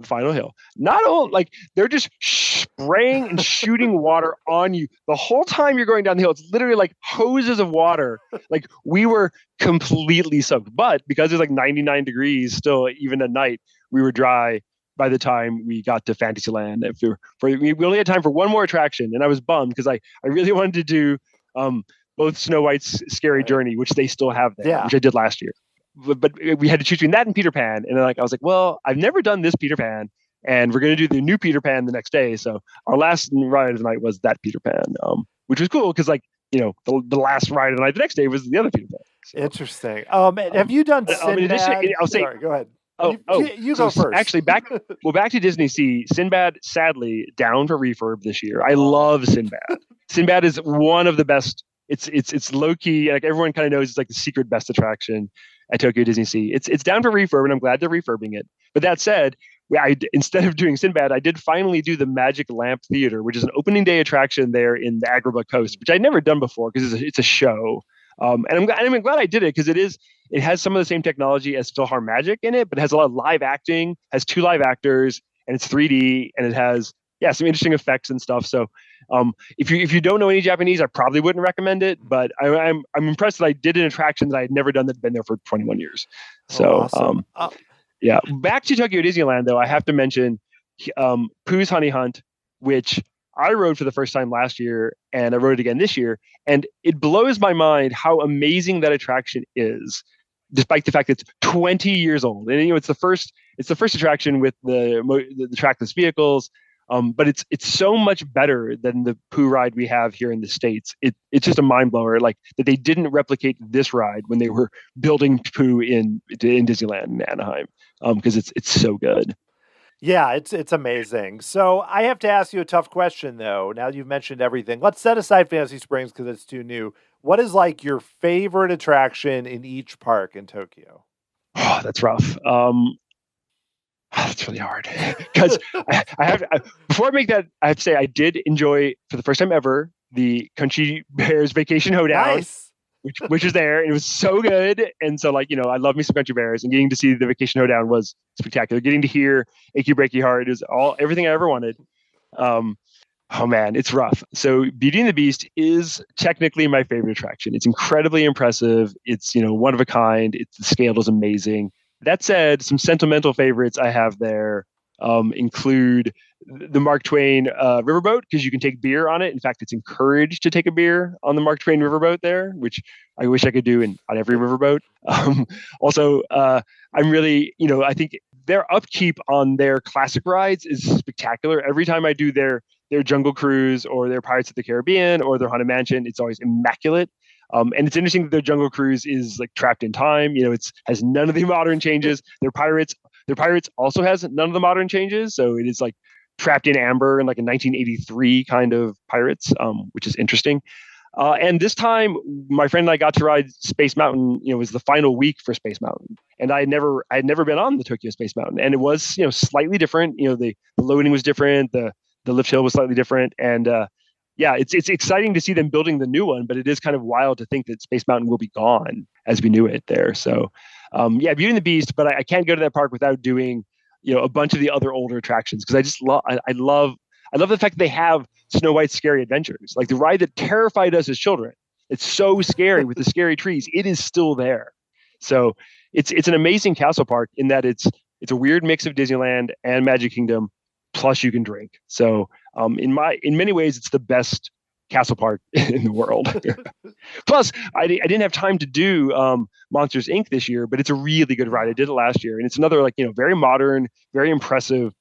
final hill, not only like they're just spraying and shooting water on you the whole time you're going down the hill. It's literally like hoses of water. Like we were completely soaked, but because it's like 99 degrees still, even at night, we were dry by the time we got to Fantasyland. We only had time for one more attraction, and I was bummed because I really wanted to do both Snow White's Scary Journey, which they still have there, which I did last year. But we had to choose between that and Peter Pan, and then I was like, well, I've never done this Peter Pan, and we're going to do the new Peter Pan the next day. So our last ride of the night was that Peter Pan, which was cool because the last ride of the night the next day was the other Peter Pan. So, interesting. Have you done Sinbad? In addition, I'll say, sorry, go ahead. You go first. Actually, back to DisneySea. Sinbad, sadly, down for refurb this year. I love Sinbad. Sinbad is one of the best. It's low key. Like everyone kind of knows, it's like the secret best attraction at Tokyo DisneySea. It's down for refurb, and I'm glad they're refurbing it. But that said, instead of doing Sinbad, I did finally do the Magic Lamp Theater, which is an opening day attraction there in the Agrabah Coast, which I'd never done before because it's a show. And I'm glad I did it because it has some of the same technology as PhilharMagic in it, but it has a lot of live acting, has 2 live actors, and it's 3D, and it has some interesting effects and stuff. So if you don't know any Japanese, I probably wouldn't recommend it, but I'm impressed that I did an attraction that I had never done that's been there for 21 years. So awesome. Yeah, back to Tokyo Disneyland though, I have to mention Pooh's Honey Hunt, which I rode for the first time last year, and I rode it again this year, and it blows my mind how amazing that attraction is, despite the fact that it's 20 years old. And it's the first attraction with the trackless vehicles, but it's so much better than the Pooh ride we have here in the States. It's just a mind blower, like that they didn't replicate this ride when they were building Pooh in Disneyland in Anaheim, because it's so good. Yeah, it's amazing. So I have to ask you a tough question, though. Now you've mentioned everything. Let's set aside Fantasy Springs because it's too new. What is like your favorite attraction in each park in Tokyo? Oh, that's rough. That's really hard because before I make that, I have to say I did enjoy for the first time ever the Country Bears Vacation Hoedown. Nice. which was there, and it was so good. And so, like, I love me some Country Bears, and getting to see the Vacation Hoedown was spectacular. Getting to hear "Achy Breaky Heart" is everything I ever wanted. Oh man, it's rough. So Beauty and the Beast is technically my favorite attraction. It's incredibly impressive. It's, one of a kind. The scale is amazing. That said, some sentimental favorites I have there include the Mark Twain riverboat, because you can take beer on it. In fact, it's encouraged to take a beer on the Mark Twain riverboat there, which I wish I could do on every riverboat. Also, I'm really, I think their upkeep on their classic rides is spectacular. Every time I do their Jungle Cruise or their Pirates of the Caribbean or their Haunted Mansion, it's always immaculate. And it's interesting that their Jungle Cruise is like trapped in time. Has none of the modern changes. Their Pirates also has none of the modern changes. So it is like trapped in amber in like a 1983 kind of Pirates, which is interesting. And this time, my friend and I got to ride Space Mountain. It was the final week for Space Mountain, and I had never been on the Tokyo Space Mountain, and it was slightly different. The loading was different, the lift hill was slightly different, and it's exciting to see them building the new one. But it is kind of wild to think that Space Mountain will be gone as we knew it there. So, Beauty and the Beast, but I can't go to that park without doing a bunch of the other older attractions, because I just love the fact that they have Snow White's Scary Adventures, like the ride that terrified us as children. It's so scary with the scary trees. It is still there. So it's an amazing castle park in that it's a weird mix of Disneyland and Magic Kingdom, plus you can drink. So in many ways, it's the best castle park in the world. Plus, I didn't have time to do Monsters Inc. this year, but it's a really good ride. I did it last year, and it's another very modern, very impressive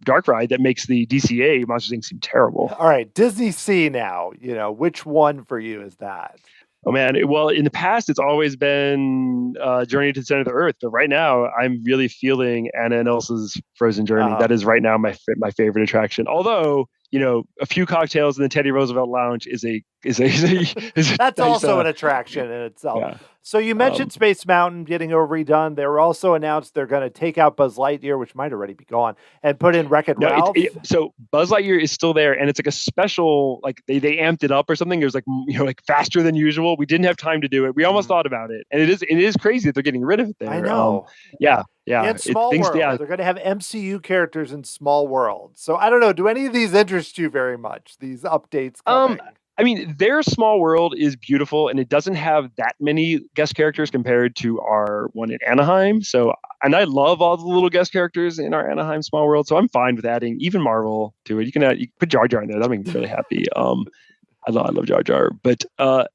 dark ride that makes the DCA Monsters Inc. seem terrible. All right, DisneySea now. Which one for you is that? Oh man, well, in the past it's always been Journey to the Center of the Earth, but right now I'm really feeling Anna and Elsa's Frozen Journey. That is right now my favorite attraction. Although a few cocktails in the Teddy Roosevelt Lounge is that's also an attraction in itself. Yeah. So you mentioned Space Mountain getting redone. They were also announced they're going to take out Buzz Lightyear, which might already be gone, and put in Wreck-It Ralph. So Buzz Lightyear is still there, and it's like a special, like they amped it up or something. It was like faster than usual. We didn't have time to do it. We almost thought about it, and it is crazy that they're getting rid of it there. I know. Yeah. And Small World. Yeah. They're going to have MCU characters in Small World. So I don't know. Do any of these interest you very much? These updates coming? Their Small World is beautiful, and it doesn't have that many guest characters compared to our one in Anaheim. So, and I love all the little guest characters in our Anaheim Small World. So I'm fine with adding even Marvel to it. You can put Jar Jar in there. That'll make me really happy. I love Jar Jar, but I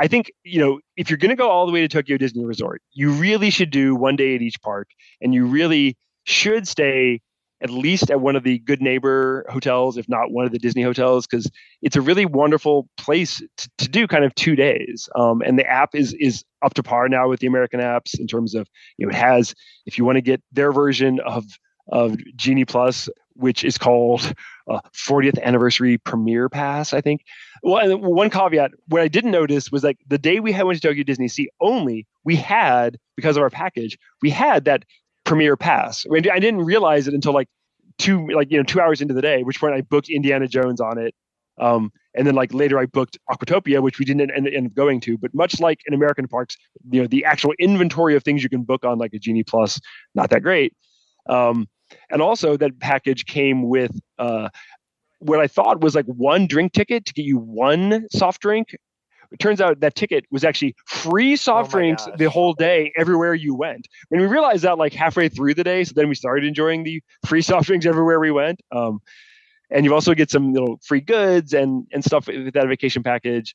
think if you're going to go all the way to Tokyo Disney Resort, you really should do one day at each park, and you really should stay at least at one of the Good Neighbor hotels, if not one of the Disney hotels, because it's a really wonderful place to do kind of 2 days. And the app is up to par now with the American apps in terms of, it has, if you want to get their version of Genie Plus, which is called 40th Anniversary Premier Pass, I think. Well, and one caveat, what I didn't notice was like the day we went to Tokyo DisneySea only, we had, because of our package, we had that Premier Pass. I didn't realize it until 2 hours into the day, at which point I booked Indiana Jones on it. And then later I booked Aquatopia, which we didn't end up going to. But much like in American parks, the actual inventory of things you can book on like a Genie Plus, not that great. And also that package came with what I thought was like one drink ticket to get you one soft drink. It turns out that ticket was actually free soft drinks the whole day, everywhere you went. And we realized that halfway through the day, so then we started enjoying the free soft drinks everywhere we went. And you also get some free goods and stuff with that vacation package.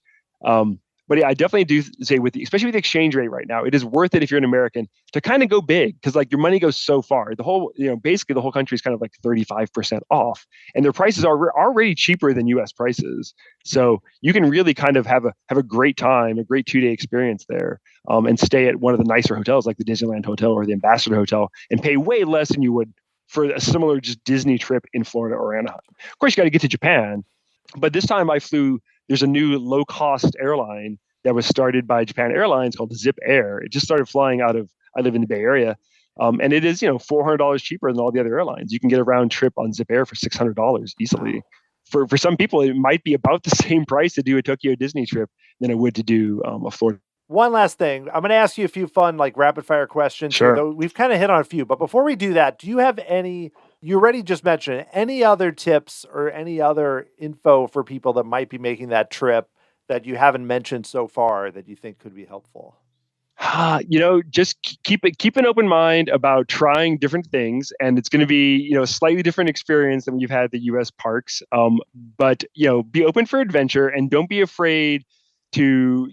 But yeah, I definitely do say especially with the exchange rate right now, it is worth it if you're an American to kind of go big, because your money goes so far. The whole, basically the whole country is kind of 35% off, and their prices are already cheaper than US prices. So you can really kind of have a great time, a great 2-day experience there, and stay at one of the nicer hotels like the Disneyland Hotel or the Ambassador Hotel and pay way less than you would for a similar just Disney trip in Florida or Anaheim. Of course, you got to get to Japan, but this time I flew. There's a new low-cost airline that was started by Japan Airlines called Zip Air. It just started flying I live in the Bay Area, and it is $400 cheaper than all the other airlines. You can get a round trip on Zip Air for $600 easily. for some people, it might be about the same price to do a Tokyo Disney trip than it would to do a Florida. One last thing. I'm going to ask you a few fun, like rapid fire questions here, Sure. though we've kind of hit on a few. But before we do that, do you have any, you already just mentioned, any other tips or any other info for people that might be making that trip that you haven't mentioned so far that you think could be helpful? Just keep an open mind about trying different things, and it's going to be, a slightly different experience than you've had at the U.S. parks. But be open for adventure, and don't be afraid to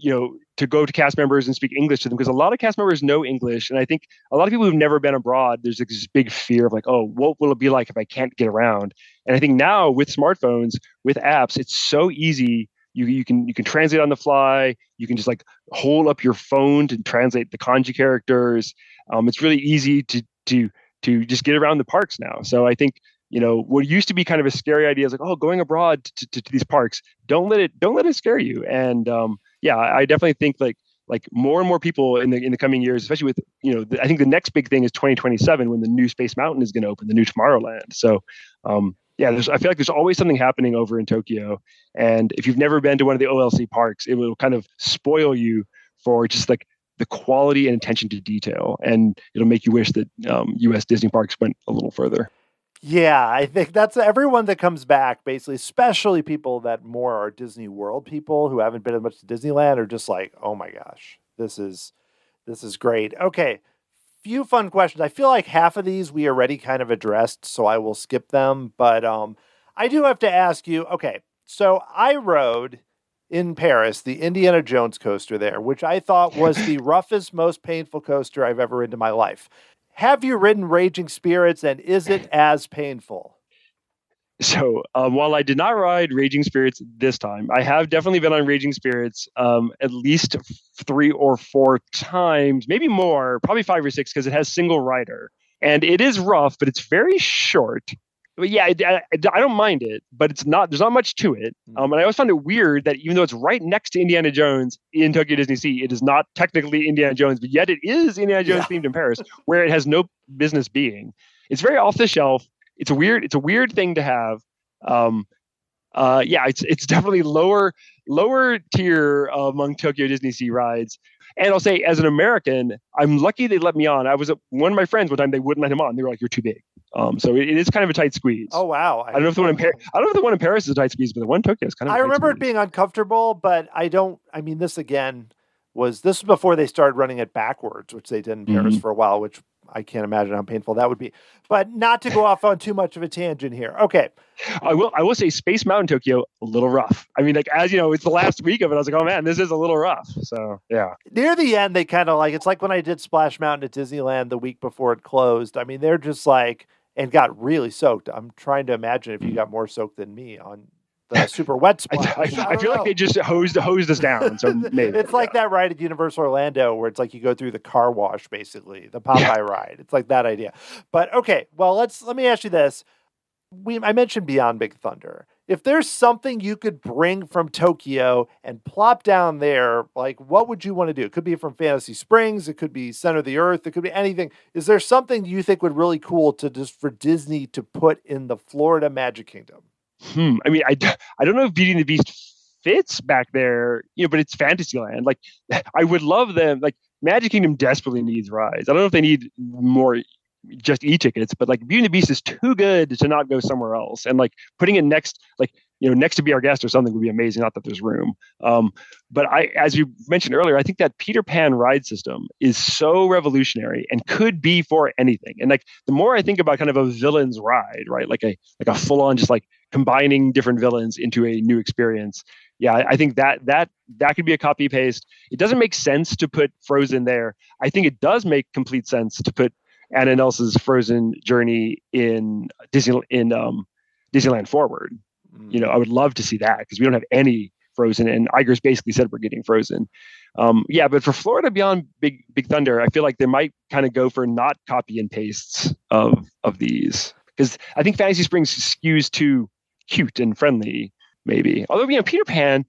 go to cast members and speak English to them, because a lot of cast members know English, and I think a lot of people who've never been abroad, there's this big fear of like, oh, what will it be like if I can't get around? And I think now with smartphones, with apps, it's so easy. You can translate on the fly. You can just like hold up your phone to translate the kanji characters. It's really easy to just get around the parks now. So I think what used to be kind of a scary idea is like, oh, going abroad to these parks. Don't let it scare you. And I definitely think like more and more people in the coming years, especially with I think the next big thing is 2027 when the new Space Mountain is going to open, the new Tomorrowland. So I feel like there's always something happening over in Tokyo. And if you've never been to one of the OLC parks, it will kind of spoil you for just like the quality and attention to detail. And it'll make you wish that US Disney parks went a little further. Yeah, I think that's everyone that comes back, basically, especially people that more are Disney World people who haven't been as much to Disneyland are just like, oh my gosh, this is great. Okay. Few fun questions. I feel like half of these we already kind of addressed, so I will skip them. But I do have to ask you, okay, so I rode in Paris the Indiana Jones coaster there, which I thought was the roughest, most painful coaster I've ever ridden in my life. Have you ridden Raging Spirits, and is it as painful? So while I did not ride Raging Spirits this time, I have definitely been on Raging Spirits at least 3 or 4 times, maybe more, probably 5 or 6, because it has single rider. And it is rough, but it's very short. But yeah, I don't mind it, but there's not much to it. And I always found it weird that even though it's right next to Indiana Jones in Tokyo DisneySea, it is not technically Indiana Jones, but yet it is Indiana Jones themed in Paris, where it has no business being. It's very off the shelf. It's a weird thing to have. It's definitely lower tier among Tokyo DisneySea rides. And I'll say, as an American, I'm lucky they let me on. I was at one of my friends one time; they wouldn't let him on. They were like, "You're too big." So it is kind of a tight squeeze. Oh wow! I don't know if the one in Paris. I don't know if the one in Paris is a tight squeeze, but the one in Tokyo is kind of. I remember it being uncomfortable, but I mean, this was before they started running it backwards, which they did in Paris for a while, which I can't imagine how painful that would be. But not to go off on too much of a tangent here. Okay. I will say Space Mountain Tokyo, a little rough. I mean, like, as you know, it's the last week of it. I was like, oh man, this is a little rough. So yeah. Near the end, they kind of like, it's like when I did Splash Mountain at Disneyland the week before it closed. I mean, they're just like, and got really soaked. I'm trying to imagine if you got more soaked than me on the super wet splash. I feel like they just hosed us down. So maybe it's like that ride at Universal Orlando where it's like you go through the car wash, basically the Popeye ride. It's like that idea. But okay, well, let me ask you this. I mentioned Beyond Big Thunder. If there's something you could bring from Tokyo and plop down there, like what would you want to do? It could be from Fantasy Springs. It could be Center of the Earth. It could be anything. Is there something you think would really cool for Disney to put in the Florida Magic Kingdom? I mean, I don't know if Beauty and the Beast fits back there, but it's Fantasyland. Like, I would love them. Like, Magic Kingdom desperately needs rides. I don't know if they need more just e-tickets, but like Beauty and the Beast is too good to not go somewhere else. And like putting it next to Be Our Guest or something would be amazing. Not that there's room. But as you mentioned earlier, I think that Peter Pan ride system is so revolutionary and could be for anything. And like the more I think about kind of a villain's ride, right? Like a full on just like combining different villains into a new experience. Yeah, I think that could be a copy paste. It doesn't make sense to put Frozen there. I think it does make complete sense to put Anna and Elsa's Frozen journey in Disneyland Forward. I would love to see that because we don't have any Frozen, and Iger's basically said we're getting Frozen. But for Florida Beyond Big Thunder, I feel like they might kind of go for not copy and pastes of these, because I think Fantasy Springs skews too cute and friendly, maybe. Although Peter Pan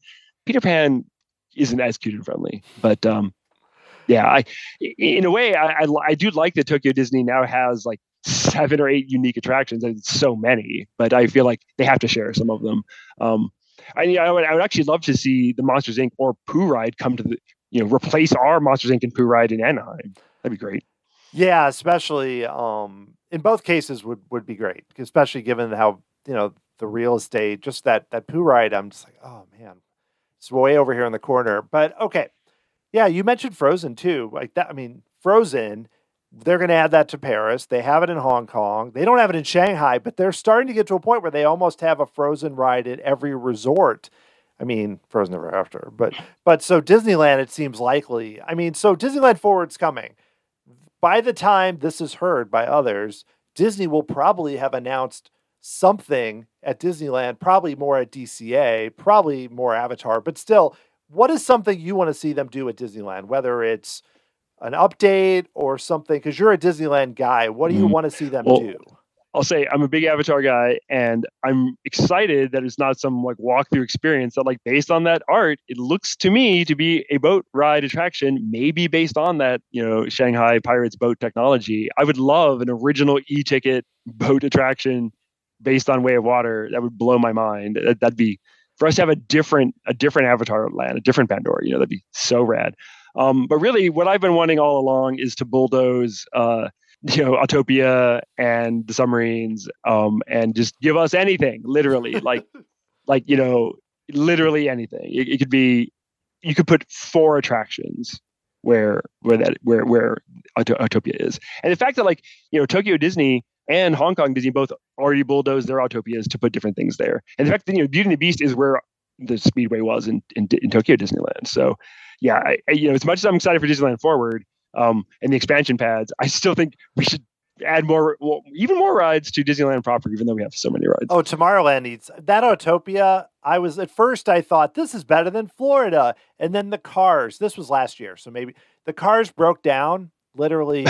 isn't as cute and friendly, but in a way, I do like that Tokyo Disney now has like 7 or 8 unique attractions, and it's so many. But I feel like they have to share some of them. I would actually love to see the Monsters Inc. or Pooh Ride come to replace our Monsters Inc. and Pooh Ride in Anaheim. That'd be great. Yeah, especially in both cases would be great, especially given how the real estate, just that Pooh Ride. I'm just like, oh man, it's way over here in the corner. But okay, yeah, you mentioned Frozen too, like that. I mean, Frozen. They're going to add that to Paris. They have it in Hong Kong. They don't have it in Shanghai, but they're starting to get to a point where they almost have a Frozen ride at every resort. I mean, Frozen Ever After, but so Disneyland, it seems likely. I mean, so Disneyland Forward's coming. By the time this is heard by others, Disney will probably have announced something at Disneyland, probably more at DCA, probably more Avatar, but still, what is something you want to see them do at Disneyland? Whether it's an update or something, because you're a Disneyland guy. What do you want to see them do? I'll say I'm a big Avatar guy, and I'm excited that it's not some like walkthrough experience. That like based on that art, it looks to me to be a boat ride attraction, maybe based on that Shanghai Pirates boat technology. I would love an original e-ticket boat attraction based on Way of Water. That would blow my mind. That'd be for us to have a different Avatar land, a different Pandora. That'd be so rad. But really, what I've been wanting all along is to bulldoze, Autopia and the submarines, and just give us anything, literally, literally anything. It could be, you could put 4 attractions where Autopia is, and the fact that Tokyo Disney and Hong Kong Disney both already bulldozed their Autopias to put different things there, and the fact that Beauty and the Beast is where the Speedway was in Tokyo Disneyland. So yeah, as much as I'm excited for Disneyland Forward and the expansion pads, I still think we should add even more rides to Disneyland proper, even though we have so many rides. Oh, Tomorrowland needs that Autopia. At first I thought this is better than Florida. And then the cars, this was last year. So maybe the cars broke down literally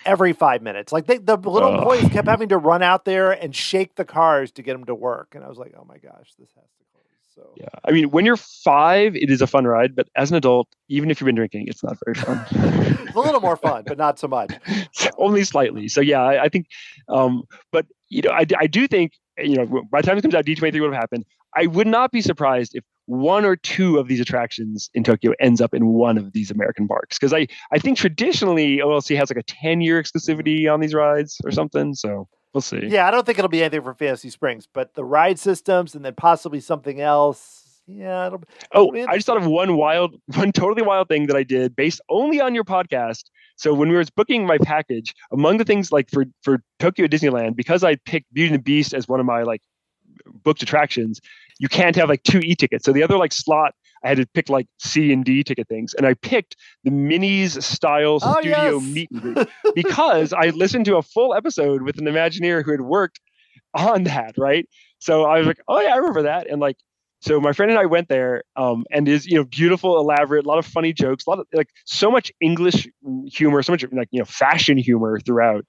every 5 minutes. Like the little employees kept having to run out there and shake the cars to get them to work. And I was like, oh my gosh, this has to close. So yeah, I mean, when you're 5, it is a fun ride, but as an adult, even if you've been drinking, it's not very fun. It's a little more fun, but not so much. Only slightly. So yeah, I think, but I do think by the time it comes out, D23 would have happened. I would not be surprised if 1 or 2 of these attractions in Tokyo ends up in one of these American parks, because I think traditionally OLC has like a 10-year exclusivity on these rides or something. So we'll see. Yeah, I don't think it'll be anything for Fantasy Springs, but the ride systems and then possibly something else. Yeah. I just thought of one totally wild thing that I did based only on your podcast. So when we were booking my package, among the things like for Tokyo Disneyland, because I picked Beauty and the Beast as one of my like booked attractions, you can't have like 2 e-tickets. So the other like slot, I had to pick like C and D ticket things. And I picked the Minis style studio meet and greet because I listened to a full episode with an Imagineer who had worked on that. Right. So I was like, oh yeah, I remember that. And like, so my friend and I went there, and is beautiful, elaborate, a lot of funny jokes, a lot of like so much English humor, so much like fashion humor throughout.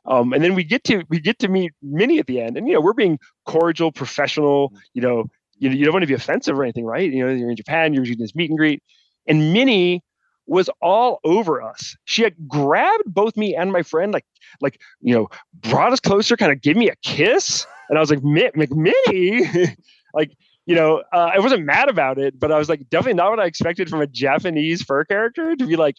And then we get to meet Minnie at the end, and we're being cordial, professional. You don't want to be offensive or anything, right? You're in Japan, you're doing this meet and greet, and Minnie was all over us. She had grabbed both me and my friend, brought us closer, kind of gave me a kiss, and I was like, Minnie, like. I wasn't mad about it, but I was like, definitely not what I expected from a Japanese fur character to be like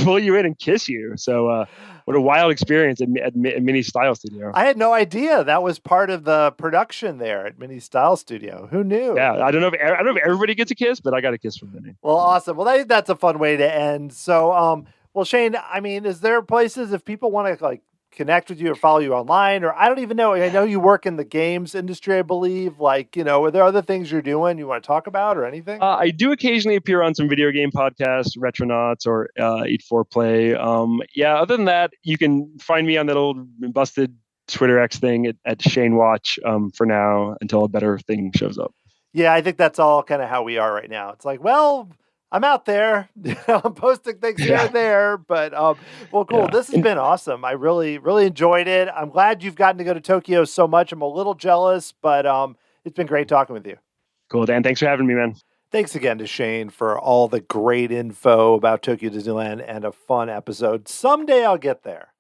pull you in and kiss you. So, what a wild experience at Mini Style Studio. I had no idea that was part of the production there at Mini Style Studio. Who knew? Yeah, I don't know if everybody gets a kiss, but I got a kiss from Minnie. Well, awesome. Well, that's a fun way to end. So, well, Shane, I mean, is there places if people want to connect with you or follow you online, or I don't even know. I know you work in the games industry, I believe. Are there other things you're doing you want to talk about or anything? I do occasionally appear on some video game podcasts, Retronauts or Eat For Play. Other than that, you can find me on that old busted Twitter X thing at Shane Watch for now until a better thing shows up. Yeah, I think that's all kind of how we are right now. It's like, well, I'm out there. I'm posting things here and there, but well, cool. Yeah. This has been awesome. I really, really enjoyed it. I'm glad you've gotten to go to Tokyo so much. I'm a little jealous, but it's been great talking with you. Cool, Dan. Thanks for having me, man. Thanks again to Shane for all the great info about Tokyo Disneyland and a fun episode. Someday I'll get there.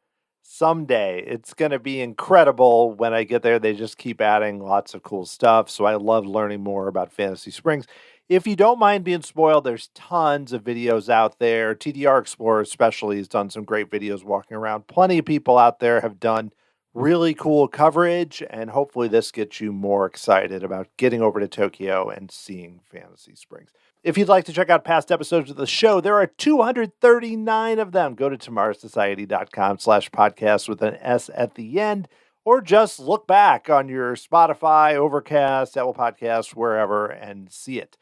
someday. It's going to be incredible when I get there. They just keep adding lots of cool stuff. So I love learning more about Fantasy Springs. If you don't mind being spoiled, there's tons of videos out there. TDR Explorer especially has done some great videos walking around. Plenty of people out there have done really cool coverage, and hopefully this gets you more excited about getting over to Tokyo and seeing Fantasy Springs. If you'd like to check out past episodes of the show, there are 239 of them. Go to tomorrowsociety.com/podcast with an S at the end, or just look back on your Spotify, Overcast, Apple Podcasts, wherever, and see it.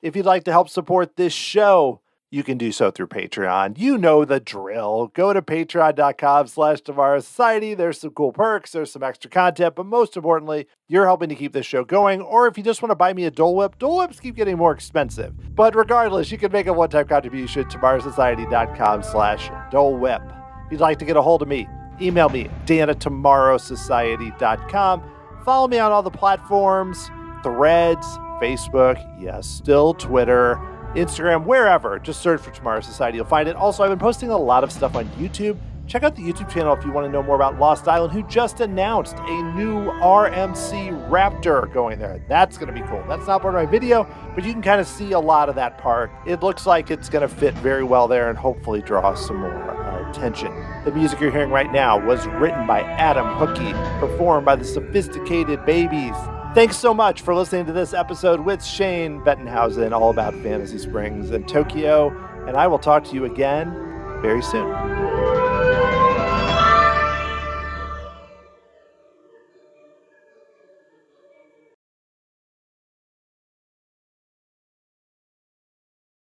If you'd like to help support this show, you can do so through Patreon. You know the drill. Go to patreon.com/tomorrowsociety. There's some cool perks. There's some extra content. But most importantly, you're helping to keep this show going. Or if you just want to buy me a Dole Whip, Dole Whips keep getting more expensive. But regardless, you can make a one-time contribution at tomorrowsociety.com/Dole Whip. If you'd like to get a hold of me, email me, dan@tomorrowsociety.com. Follow me on all the platforms, Threads, Facebook, yes, still Twitter, Instagram, wherever. Just search for Tomorrow Society. You'll find it. Also, I've been posting a lot of stuff on YouTube. Check out the YouTube channel if you want to know more about Lost Island, who just announced a new RMC Raptor going there. That's going to be cool. That's not part of my video, but you can kind of see a lot of that part. It looks like it's going to fit very well there and hopefully draw some more attention. The music you're hearing right now was written by Adam Hookey, performed by the Sophisticated Babies. Thanks so much for listening to this episode with Shane Bettenhausen, all about Fantasy Springs and Tokyo, and I will talk to you again very soon.